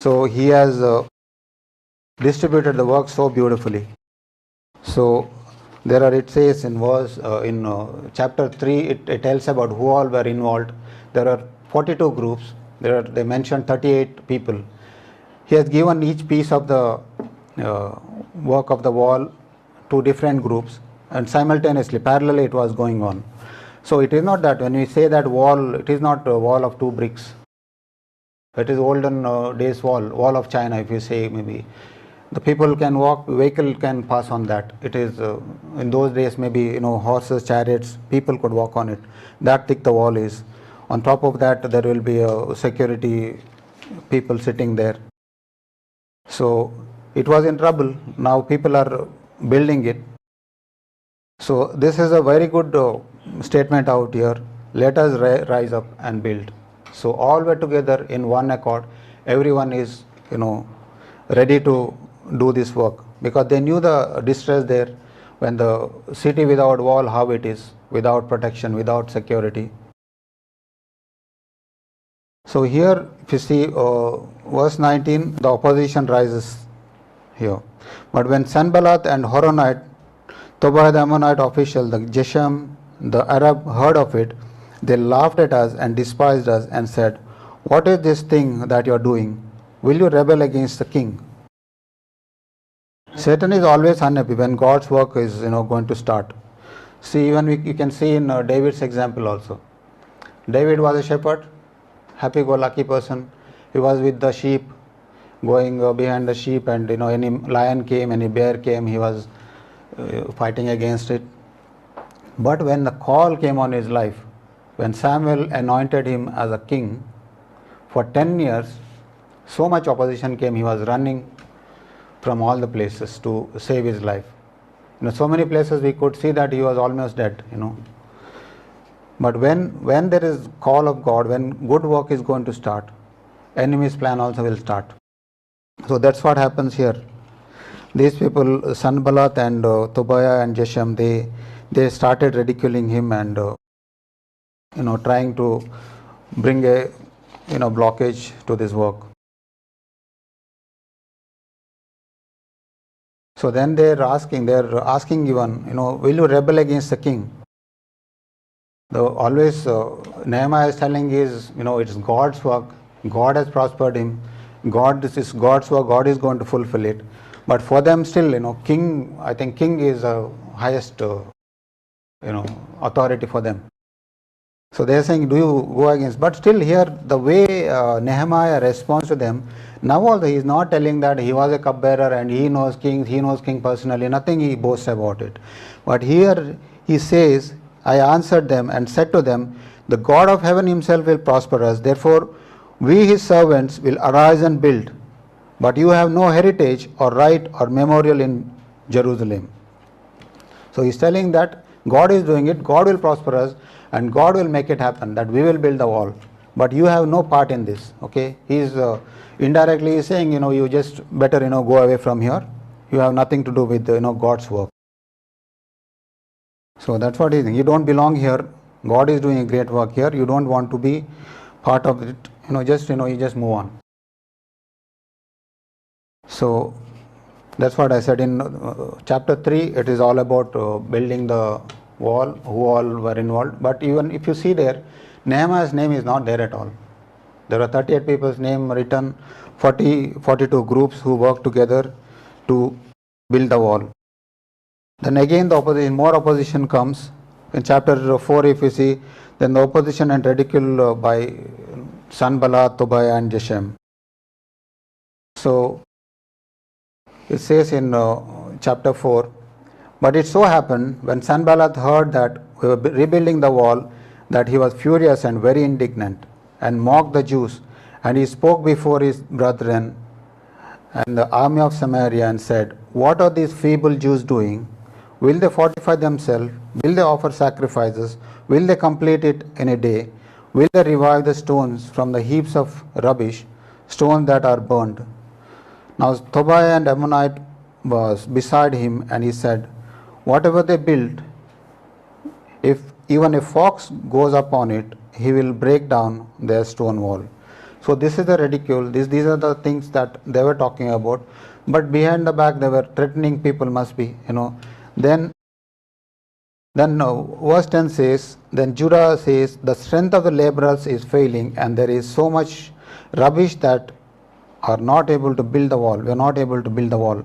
Speaker 1: so he has distributed the work so beautifully. So it says in chapter 3, it tells about who all were involved. There are 42 groups. They mentioned 38 people. He has given each piece of the work of the wall to different groups, and simultaneously, parallelly, it was going on. So it is not that when we say that wall, it is not a wall of 2 bricks. It is olden days wall of China, if you say, maybe. The people can walk, vehicle can pass on that. It is, in those days, maybe, horses, chariots, people could walk on it. That thick the wall is. On top of that, there will be security people sitting there. So it was in trouble. Now people are building it. So this is a very good statement out here. Let us rise up and build. So all were together in one accord. Everyone is, ready to do this work, because they knew the distress there when the city without wall, how it is, without protection, without security. So here, if you see verse 19, the opposition rises here. But when Sanballat and Horonite, Tobiah the Ammonite official, the Geshem, the Arab, heard of it, they laughed at us and despised us and said, what is this thing that you are doing? Will you rebel against the king? Satan is always unhappy when God's work is going to start. See, even you can see in David's example also. David was a shepherd, happy-go-lucky person. He was with the sheep, going behind the sheep, and any lion came, any bear came, he was fighting against it. But when the call came on his life, when Samuel anointed him as a king, for 10 years, so much opposition came, he was running from all the places to save his life. So many places we could see that he was almost dead, But when there is call of God, when good work is going to start, enemy's plan also will start. So that's what happens here. These people, Sanballat and Tobiah and Geshem, they started ridiculing him and trying to bring a blockage to this work. So then they're asking even, will you rebel against the king? Always Nehemiah is telling is, it's God's work. God has prospered him. This is God's work. God is going to fulfill it. But for them still, king, I think king is the highest, authority for them. So they are saying, do you go against? But still here, the way Nehemiah responds to them, now although he is not telling that he was a cupbearer and he knows king personally, nothing he boasts about it. But here he says, I answered them and said to them, the God of heaven himself will prosper us. Therefore, we his servants will arise and build. But you have no heritage or right or memorial in Jerusalem. So he's telling that God is doing it, God will prosper us, and God will make it happen, that we will build the wall. But you have no part in this, okay? He's indirectly saying, you just better, go away from here. You have nothing to do with, God's work. So that's what he's saying. You don't belong here. God is doing a great work here. You don't want to be part of it. You just move on. So that's what I said in chapter 3. It is all about building the wall, who all were involved. But even if you see there, Nehemiah's name is not there at all. There are 38 people's name written, 42 groups who worked together to build the wall. Then again more opposition comes. In chapter 4 if you see, then the opposition and ridicule by Sanballat, Tobiah and Geshem. So it says in chapter 4, but it so happened when Sanballat heard that we were rebuilding the wall, that he was furious and very indignant and mocked the Jews, and he spoke before his brethren and the army of Samaria and said, what are these feeble Jews doing? Will they fortify themselves? Will they offer sacrifices? Will they complete it in a day? Will they revive the stones from the heaps of rubbish, stones that are burned? Now Tobiah and Ammonite was beside him, and he said, whatever they build, if even a fox goes upon it, he will break down their stone wall. So this is the ridicule. These are the things that they were talking about. But behind the back, they were threatening people. Must be, Then verse 10 says, then Judah says, the strength of the laborers is failing, and there is so much rubbish that are not able to build the wall. We are not able to build the wall.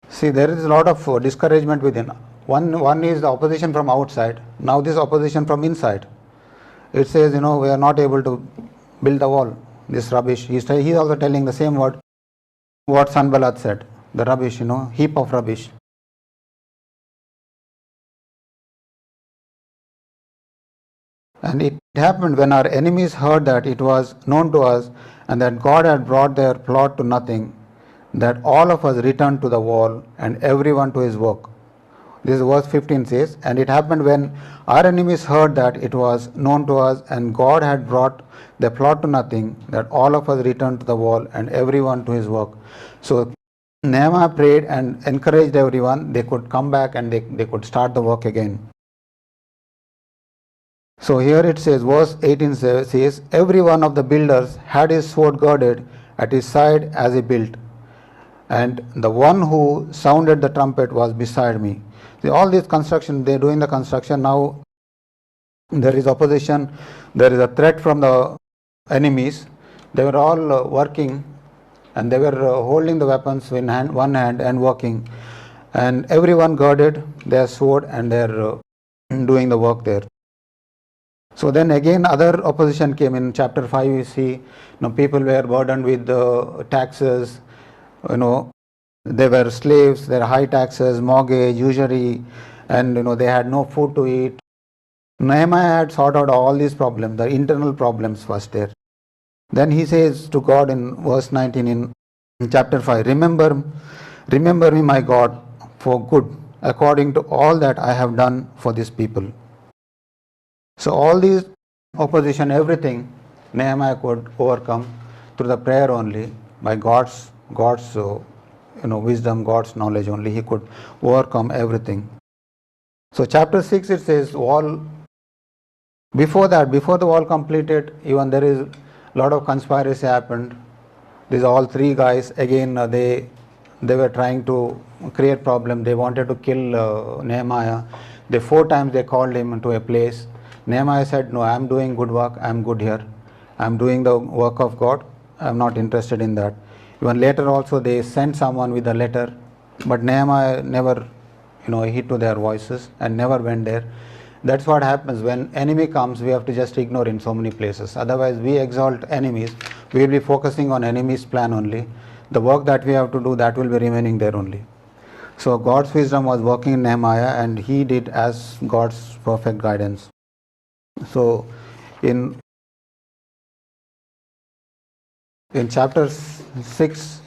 Speaker 1: See, there is a lot of discouragement within. One is the opposition from outside. Now this opposition from inside. It says, we are not able to build the wall. This rubbish. He's also telling the same word what Sanballat said. The rubbish, heap of rubbish. And it happened when our enemies heard that it was known to us and that God had brought their plot to nothing, that all of us returned to the wall and everyone to his work. This verse 15 says, and it happened when our enemies heard that it was known to us and God had brought their plot to nothing, that all of us returned to the wall and everyone to his work. So Nehemiah prayed and encouraged everyone. They could come back and they could start the work again. So here it says, verse 18 says, every one of the builders had his sword girded at his side as he built, and the one who sounded the trumpet was beside me. See, all this construction, they're doing the construction. Now there is opposition, there is a threat from the enemies. They were all working, and they were holding the weapons in one hand and working, and everyone girded their sword and they're doing the work there. So then again other opposition came. In chapter 5 you see, people were burdened with taxes, they were slaves, there are high taxes, mortgage, usury, and they had no food to eat. Nehemiah had sorted out all these problems, the internal problems was there. Then he says to God in verse 19 in chapter 5, remember me, my God, for good, according to all that I have done for this people. So all these opposition, everything, Nehemiah could overcome through the prayer only, by God's wisdom, God's knowledge only. He could overcome everything. So chapter 6 it says, before the wall completed, even there is a lot of conspiracy happened. These all three guys, again they were trying to create problem. They wanted to kill Nehemiah. 4 times they called him into a place. Nehemiah said, no, I am doing good work, I am good here. I am doing the work of God, I am not interested in that. Even later also they sent someone with a letter, but Nehemiah never heed to their voices and never went there. That's what happens when enemy comes. We have to just ignore in so many places. Otherwise we exalt enemies, we will be focusing on enemy's plan only. The work that we have to do, that will be remaining there only. So God's wisdom was working in Nehemiah, and he did as God's perfect guidance. So in chapter 6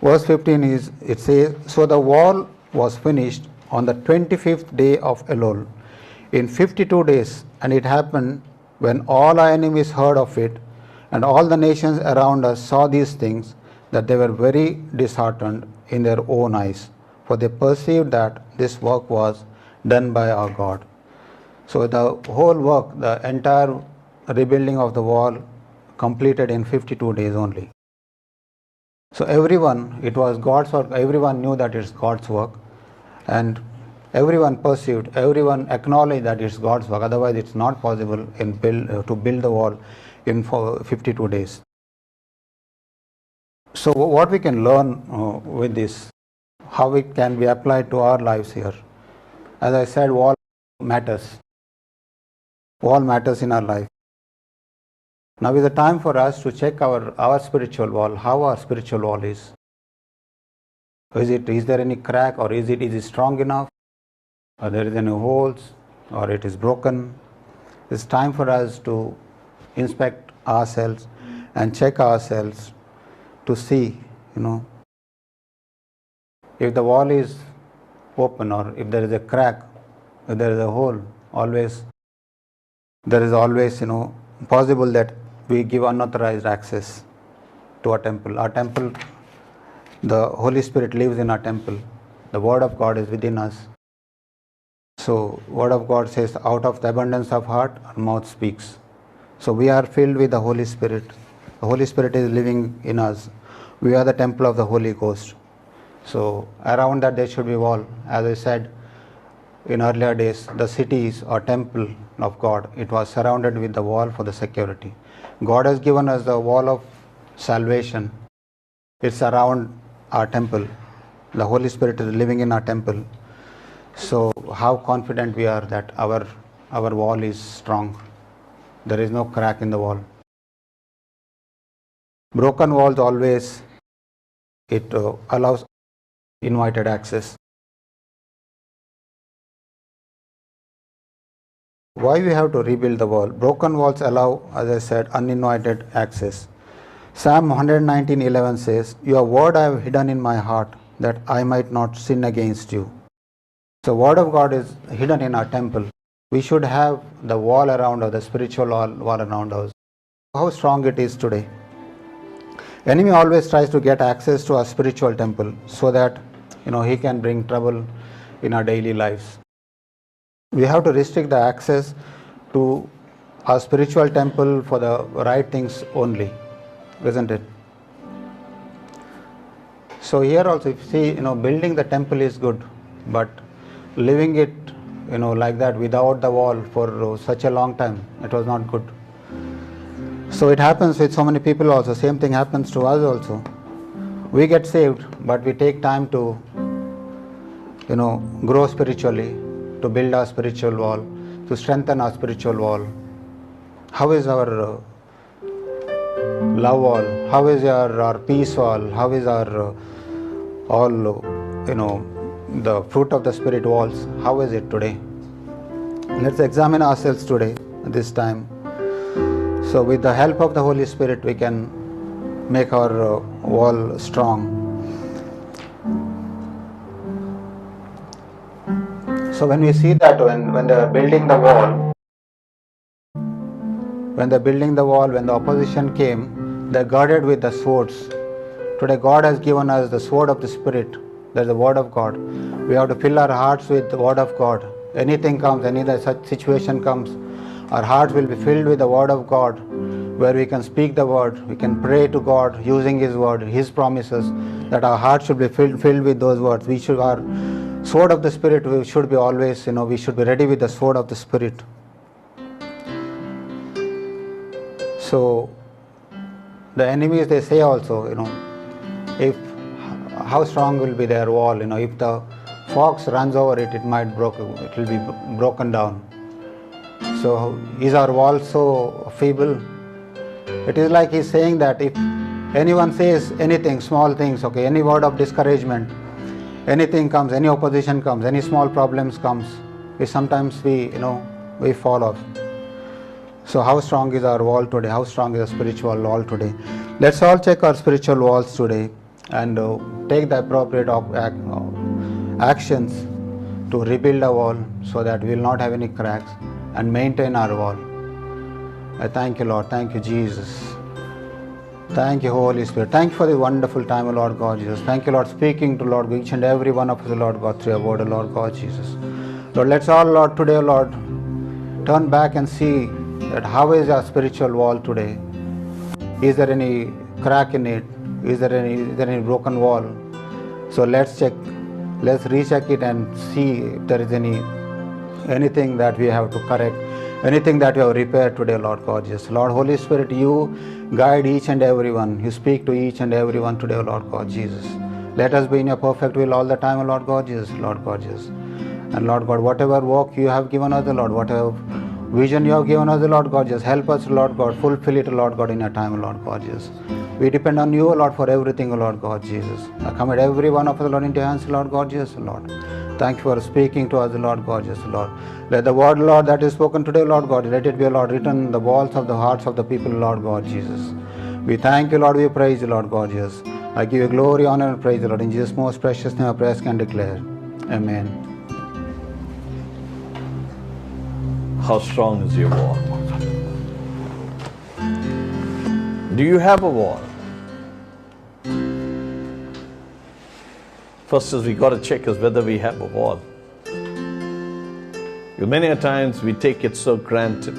Speaker 1: verse 15 it says, so the wall was finished on the 25th day of Elul in 52 days, and it happened when all our enemies heard of it, and all the nations around us saw these things, that they were very disheartened in their own eyes, for they perceived that this work was done by our God. So the whole work, the entire rebuilding of the wall, completed in 52 days only. So everyone, it was God's work, everyone knew that it's God's work, and everyone perceived, everyone acknowledged that it's God's work. Otherwise it's not possible to build the wall in 52 days. So what we can learn with this, how it can be applied to our lives here. As I said, wall matters. Wall matters in our life. Now is the time for us to check our spiritual wall, how our spiritual wall is. Is there any crack, or is it strong enough, or there is any holes, or it is broken? It's time for us to inspect ourselves and check ourselves to see, if the wall is open, or if there is a crack, if there is a hole. There is always possible that we give unauthorized access to our temple. Our temple, the Holy Spirit lives in our temple. The Word of God is within us. So Word of God says, out of the abundance of heart, our mouth speaks. So we are filled with the Holy Spirit. The Holy Spirit is living in us. We are the temple of the Holy Ghost. So around that there should be a wall. As I said in earlier days, the cities or temple of God, it was surrounded with the wall for the security. God has given us the wall of salvation. It's around our temple. The Holy Spirit is living in our temple. So how confident we are that our wall is strong. There is no crack in the wall. Broken walls always, it allows invited access. Why we have to rebuild the wall? Broken walls allow, as I said, uninvited access. Psalm 119:11 says, "Your word I have hidden in my heart, that I might not sin against you." So word of God is hidden in our temple. We should have the wall around us, the spiritual wall around us. How strong it is today. Enemy always tries to get access to our spiritual temple so that he can bring trouble in our daily lives. We have to restrict the access to our spiritual temple for the right things only, isn't it? So here also, if you see, building the temple is good, but living it, like that without the wall for such a long time, it was not good. So it happens with so many people also. Same thing happens to us also. We get saved, but we take time to, grow spiritually, to build our spiritual wall, to strengthen our spiritual wall. How is our love wall? How is our peace wall? How is our the fruit of the Spirit walls? How is it today? Let's examine ourselves today, this time. So with the help of the Holy Spirit, we can make our wall strong. So when we see that when they're building the wall, when the opposition came, they're guarded with the swords. Today God has given us the sword of the Spirit. That's the Word of God. We have to fill our hearts with the Word of God. Anything comes, any such situation comes, our hearts will be filled with the Word of God, where we can speak the Word, we can pray to God using His Word, His promises, that our hearts should be filled with those words. Our sword of the Spirit, we should be always, we should be ready with the sword of the Spirit. So the enemies, they say also, how strong will be their wall? If the fox runs over it, it will be broken down. So is our wall so feeble? It is like he's saying that if anyone says anything, small things, any word of discouragement, anything comes, any opposition comes, any small problems comes, we fall off. So how strong is our wall today? How strong is the spiritual wall today? Let's all check our spiritual walls today and take the appropriate actions to rebuild a wall so that we will not have any cracks and maintain our wall. I thank you, Lord. Thank you, Jesus. Thank you, Holy Spirit. Thank you for the wonderful time, Lord God Jesus. Thank you, Lord, speaking to Lord each and every one of us, Lord God, through your word, Lord God Jesus. Lord, let's all, Lord, today, Lord, turn back and see that how is our spiritual wall today? Is there any crack in it? Is there any broken wall? So let's recheck it and see if there is anything that we have to correct, anything that you have repaired today, Lord God Jesus. Lord, Holy Spirit, you guide each and everyone. You speak to each and everyone today, Lord God Jesus. Let us be in your perfect will all the time, Lord God Jesus, Lord God Jesus. And Lord God, whatever work you have given us, Lord, whatever vision you have given us, Lord God, just help us, Lord God, fulfill it, Lord God, in your time, Lord God Jesus. We depend on you, Lord, for everything, Lord God Jesus. I commit every one of us, Lord, into your hands, Lord God Jesus, Lord. Thank you for speaking to us, Lord God Jesus, Lord. Let the word, Lord, that is spoken today, Lord God, let it be, Lord, written in the walls of the hearts of the people, Lord God Jesus. We thank you, Lord, we praise you, Lord God Jesus. I give you glory, honor, and praise, Lord. In Jesus' most precious name, I pray and declare. Amen.
Speaker 2: How strong is your wall? Do you have a wall? First is we got to check is whether we have a wall. Many a times we take it so granted.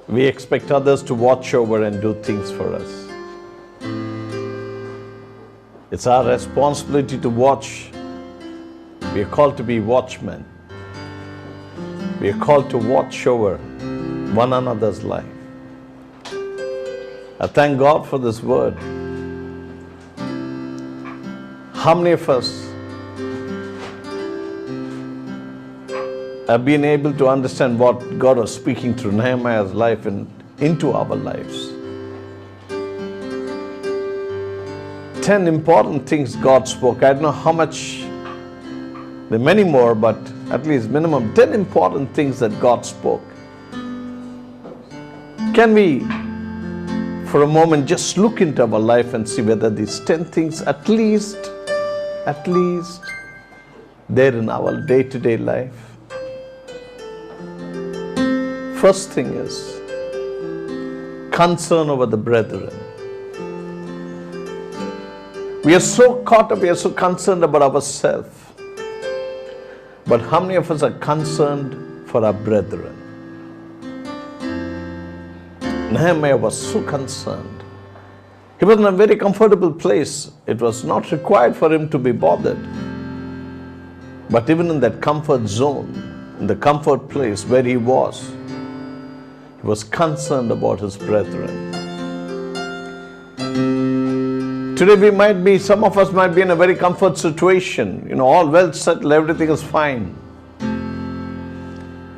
Speaker 2: We expect others to watch over and do things for us. It's our responsibility to watch. We are called to be watchmen. We are called to watch over one another's life. I thank God for this word. How many of us have been able to understand what God was speaking through Nehemiah's life and into our lives? 10 important things God spoke. I don't know how much, there are many more, but at least minimum 10 important things that God spoke. Can we, for a moment, just look into our life and see whether these 10 things at least, they're in our day-to-day life? First thing is concern over the brethren. We are so caught up, we are so concerned about ourselves. But how many of us are concerned for our brethren? Nehemiah was so concerned. He was in a very comfortable place. It was not required for him to be bothered. But even in that comfort zone, in the comfort place where he was concerned about his brethren. Today we might be, some of us might be in a very comfort situation, all well settled, everything is fine.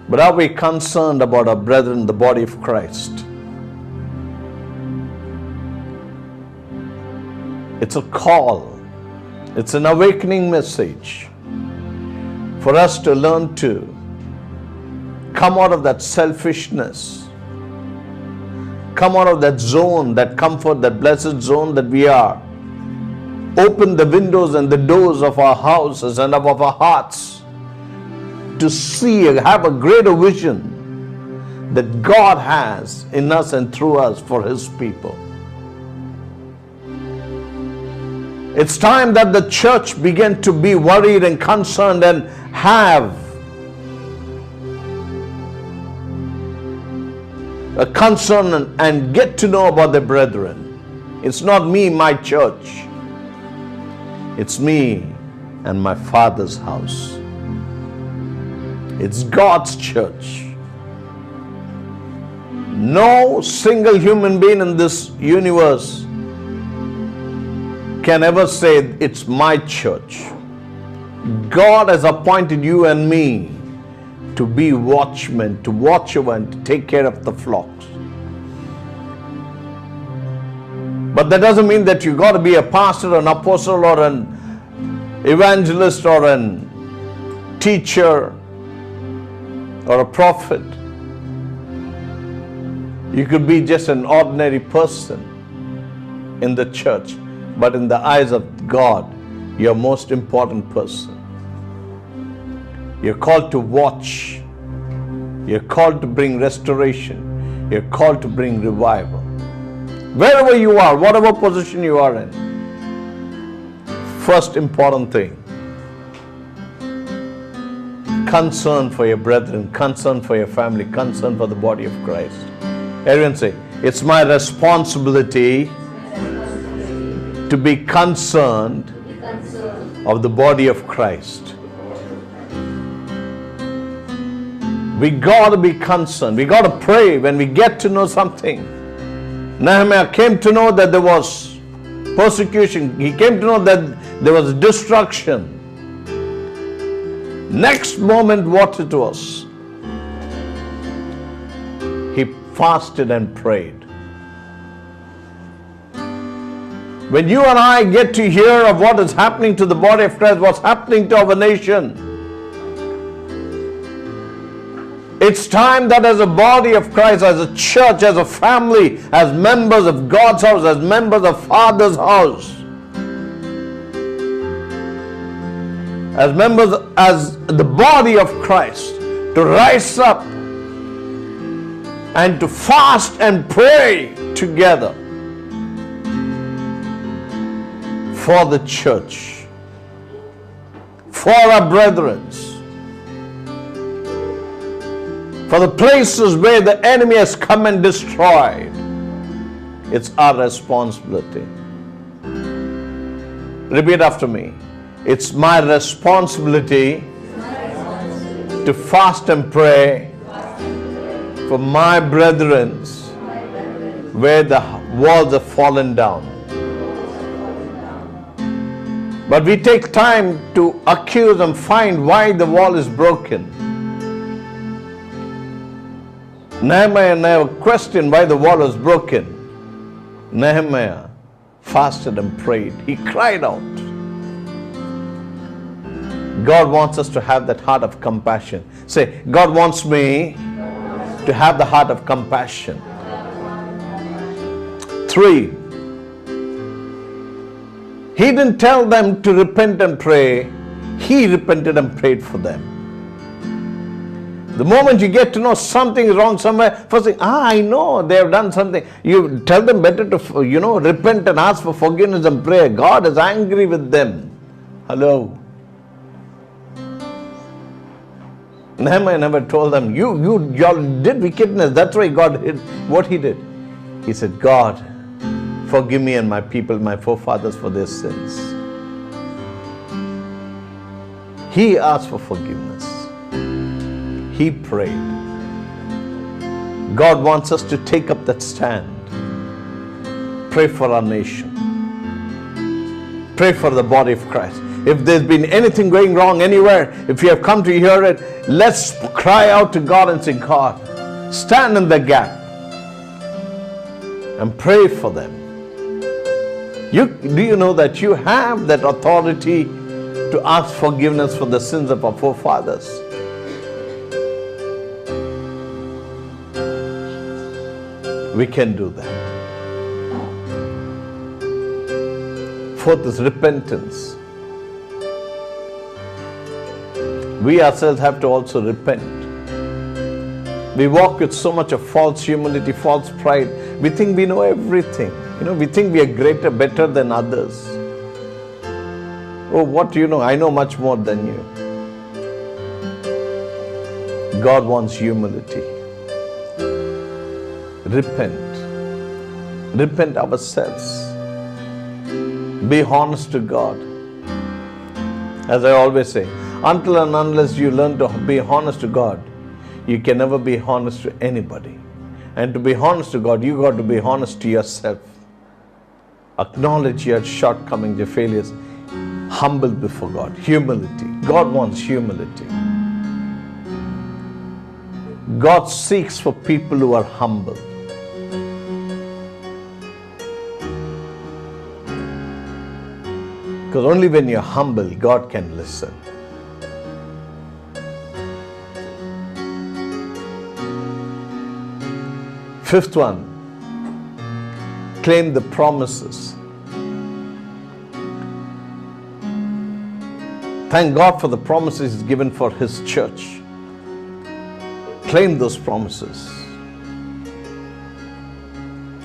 Speaker 2: But are we concerned about our brethren in the body of Christ? It's a call, it's an awakening message for us to learn to come out of that selfishness, come out of that zone, that comfort, that blessed zone that we are. Open the windows and the doors of our houses and of our hearts to see, have a greater vision that God has in us and through us for His people. It's time that the church began to be worried and concerned and have a concern and get to know about their brethren. It's not me, my church. It's me and my Father's house. It's God's church. No single human being in this universe can ever say it's my church. God has appointed you and me to be watchmen, to watch over and to take care of the flocks. But that doesn't mean that you got to be a pastor, an apostle, or an evangelist, or an teacher, or a prophet. You could be just an ordinary person in the church, but in the eyes of God, you're most important person. You're called to watch. You're called to bring restoration. You're called to bring revival. Wherever you are, whatever position you are in, first important thing, concern for your brethren, concern for your family, concern for the body of Christ. Everyone say, it's my responsibility to be concerned of the body of Christ. We got to be concerned. We got to pray when we get to know something. Nehemiah came to know that there was persecution. He came to know that there was destruction. Next moment, what it was? He fasted and prayed. When you and I get to hear of what is happening to the body of Christ, what's happening to our nation, it's time that as a body of Christ, as a church, as a family, as members of God's house, as members of Father's house, as members, as the body of Christ, to rise up and to fast and pray together for the church, for our brethren, for the places where the enemy has come and destroyed. It's our responsibility. Repeat after me. It's my responsibility to fast and pray for my brethren where the walls have fallen down. But we take time to accuse and find why the wall is broken. Nehemiah never questioned why the wall was broken. Nehemiah fasted and prayed. He cried out. God wants us to have that heart of compassion. Say, God wants me to have the heart of compassion. 3. He didn't tell them to repent and pray. He repented and prayed for them. The moment you get to know something is wrong somewhere, first thing, I know they have done something. You tell them better to, repent and ask for forgiveness and pray. God is angry with them. Hello. Nehemiah never told them, y'all did wickedness. That's why God did what he did. He said, God, forgive me and my people, my forefathers for their sins. He asked for forgiveness. He prayed. God wants us to take up that stand. Pray for our nation. Pray for the body of Christ. If there's been anything going wrong anywhere, if you have come to hear it, let's cry out to God and say, God, stand in the gap and pray for them. Do you know that you have that authority to ask forgiveness for the sins of our forefathers? We can do that. 4th is repentance. We ourselves have to also repent. We walk with so much of false humility, false pride. We think we know everything. We think we are greater, better than others. Oh, what do you know? I know much more than you. God wants humility. Repent. Repent ourselves. Be honest to God. As I always say, until and unless you learn to be honest to God, you can never be honest to anybody. And to be honest to God, you got to be honest to yourself. Acknowledge your shortcomings, your failures. Humble before God. Humility. God wants humility. God seeks for people who are humble. Because only when you're humble, God can listen. Fifth one, claim the promises. Thank God for the promises He's given for His church. Claim those promises.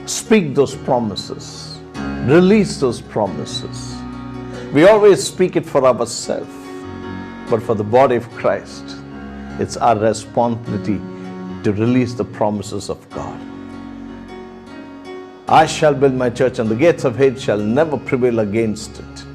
Speaker 2: Speak those promises. Release those promises. We always speak it for ourselves, but for the body of Christ, it's our responsibility to release the promises of God. I shall build my church, and the gates of hate shall never prevail against it.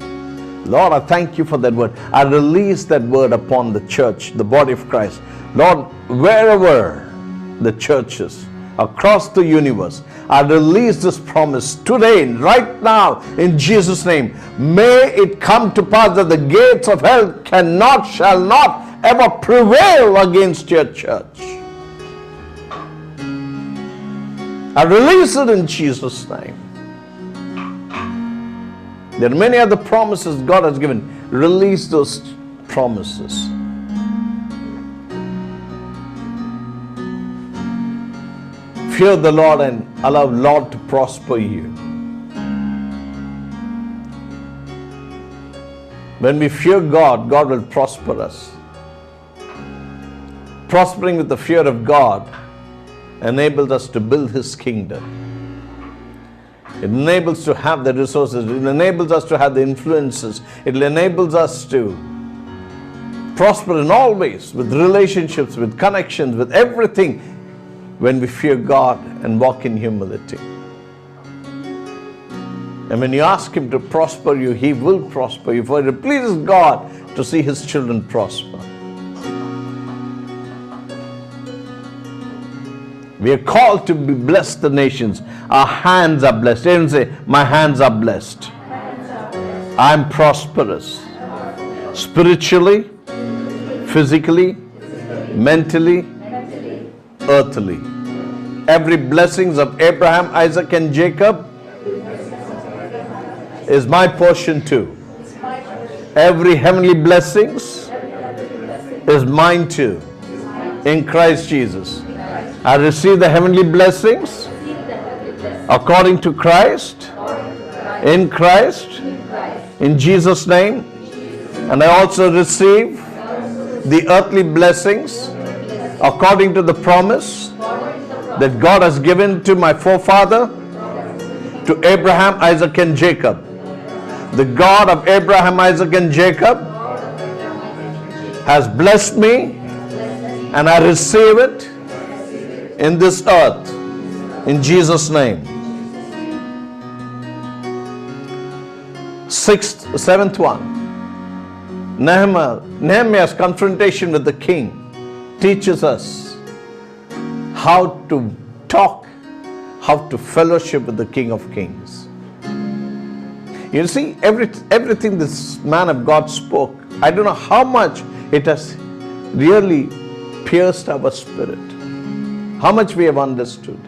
Speaker 2: Lord, I thank you for that word. I release that word upon the church, the body of Christ. Lord, wherever the churches across the universe, I release this promise today, right now, in Jesus' name. May it come to pass that the gates of hell cannot, shall not ever prevail against your church. I release it in Jesus' name. There are many other promises God has given. Release those promises. Fear the Lord and allow Lord to prosper you. When we fear God, God will prosper us. Prospering with the fear of God enables us to build His kingdom. It enables to have the resources. It enables us to have the influences. It enables us to prosper in all ways, with relationships, with connections, with everything, when we fear God and walk in humility. And when you ask Him to prosper you, He will prosper you, for it pleases God to see His children prosper. We are called to be blessed the nations. Our hands are blessed. Everyone say, my hands are blessed. I'm prosperous. Spiritually, physically, mentally, earthly. Every blessings of Abraham, Isaac and Jacob is my portion too. Every heavenly blessings is mine too, in Christ Jesus. I receive the heavenly blessings according to Christ, in Christ, in Jesus' name. And I also receive the earthly blessings according to the promise that God has given to my forefather, to Abraham, Isaac and Jacob. The God of Abraham, Isaac and Jacob has blessed me, and I receive it in this earth, in Jesus' name. Seventh one, Nehemiah's confrontation with the king teaches us how to talk, how to fellowship with the King of Kings. You see, everything this man of God spoke, I don't know how much it has really pierced our spirit, how much we have understood.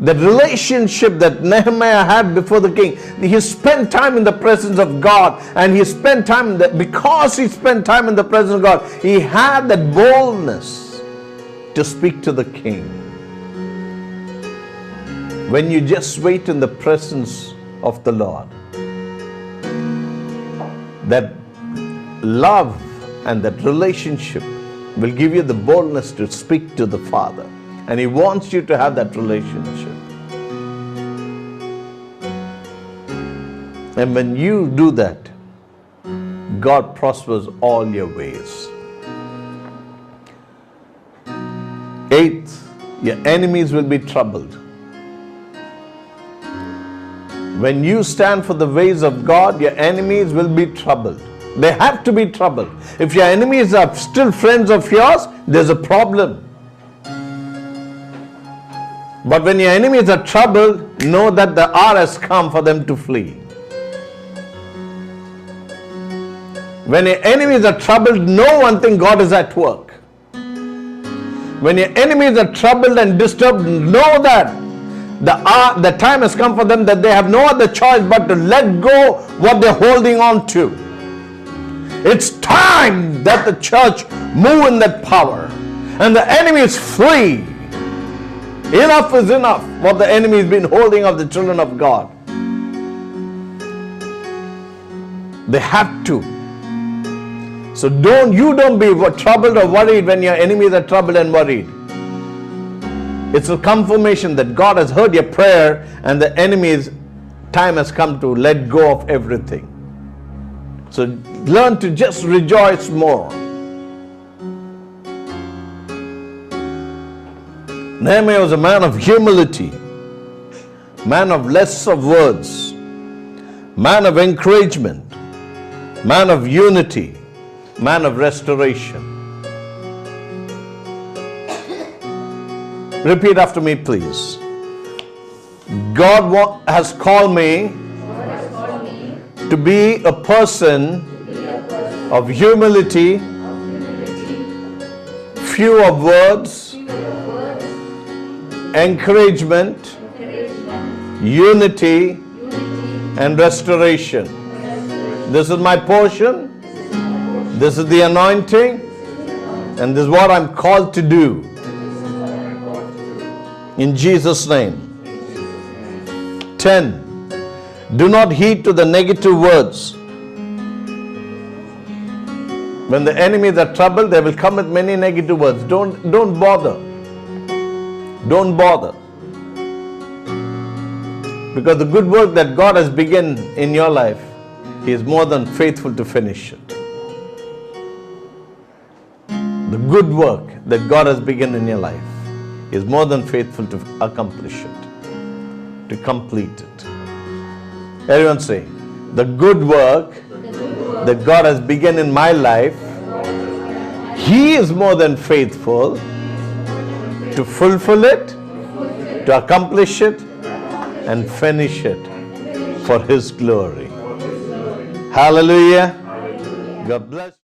Speaker 2: The relationship that Nehemiah had before the king, he spent time in the presence of God, and he spent time because he spent time in the presence of God, he had that boldness to speak to the king. When you just wait in the presence of the Lord, that love and that relationship will give you the boldness to speak to the Father. And He wants you to have that relationship. And when you do that, God prospers all your ways. Eighth, your enemies will be troubled. When you stand for the ways of God, your enemies will be troubled. They have to be troubled. If your enemies are still friends of yours, there's a problem. But when your enemies are troubled, know that the hour has come for them to flee. When your enemies are troubled, know one thing: God is at work. When your enemies are troubled and disturbed, know that the time has come for them, that they have no other choice but to let go what they're holding on to. It's time that the church move in that power and the enemies flee. Enough is enough what the enemy has been holding of the children of God. They have to. So you don't be troubled or worried when your enemies are troubled and worried. It's a confirmation that God has heard your prayer and the enemy's time has come to let go of everything. So learn to just rejoice more. Nehemiah was a man of humility, man of less of words, man of encouragement, man of unity, man of restoration. Repeat after me, please. God has called me to be a person of humility, few of words, encouragement, unity, and restoration. This is my portion. This is the anointing. And this is what I'm called to do. In Jesus' name. 10. Do not heed to the negative words. When the enemies are troubled, they will come with many negative words. Don't bother. Don't bother. Because the good work that God has begun in your life, He is more than faithful to finish it. The good work that God has begun in your life, He is more than faithful to accomplish it, to complete it. Everyone say, the good work that God has begun in my life, He is more than faithful to fulfill it, to accomplish it, and finish it for His glory. Hallelujah. God bless you.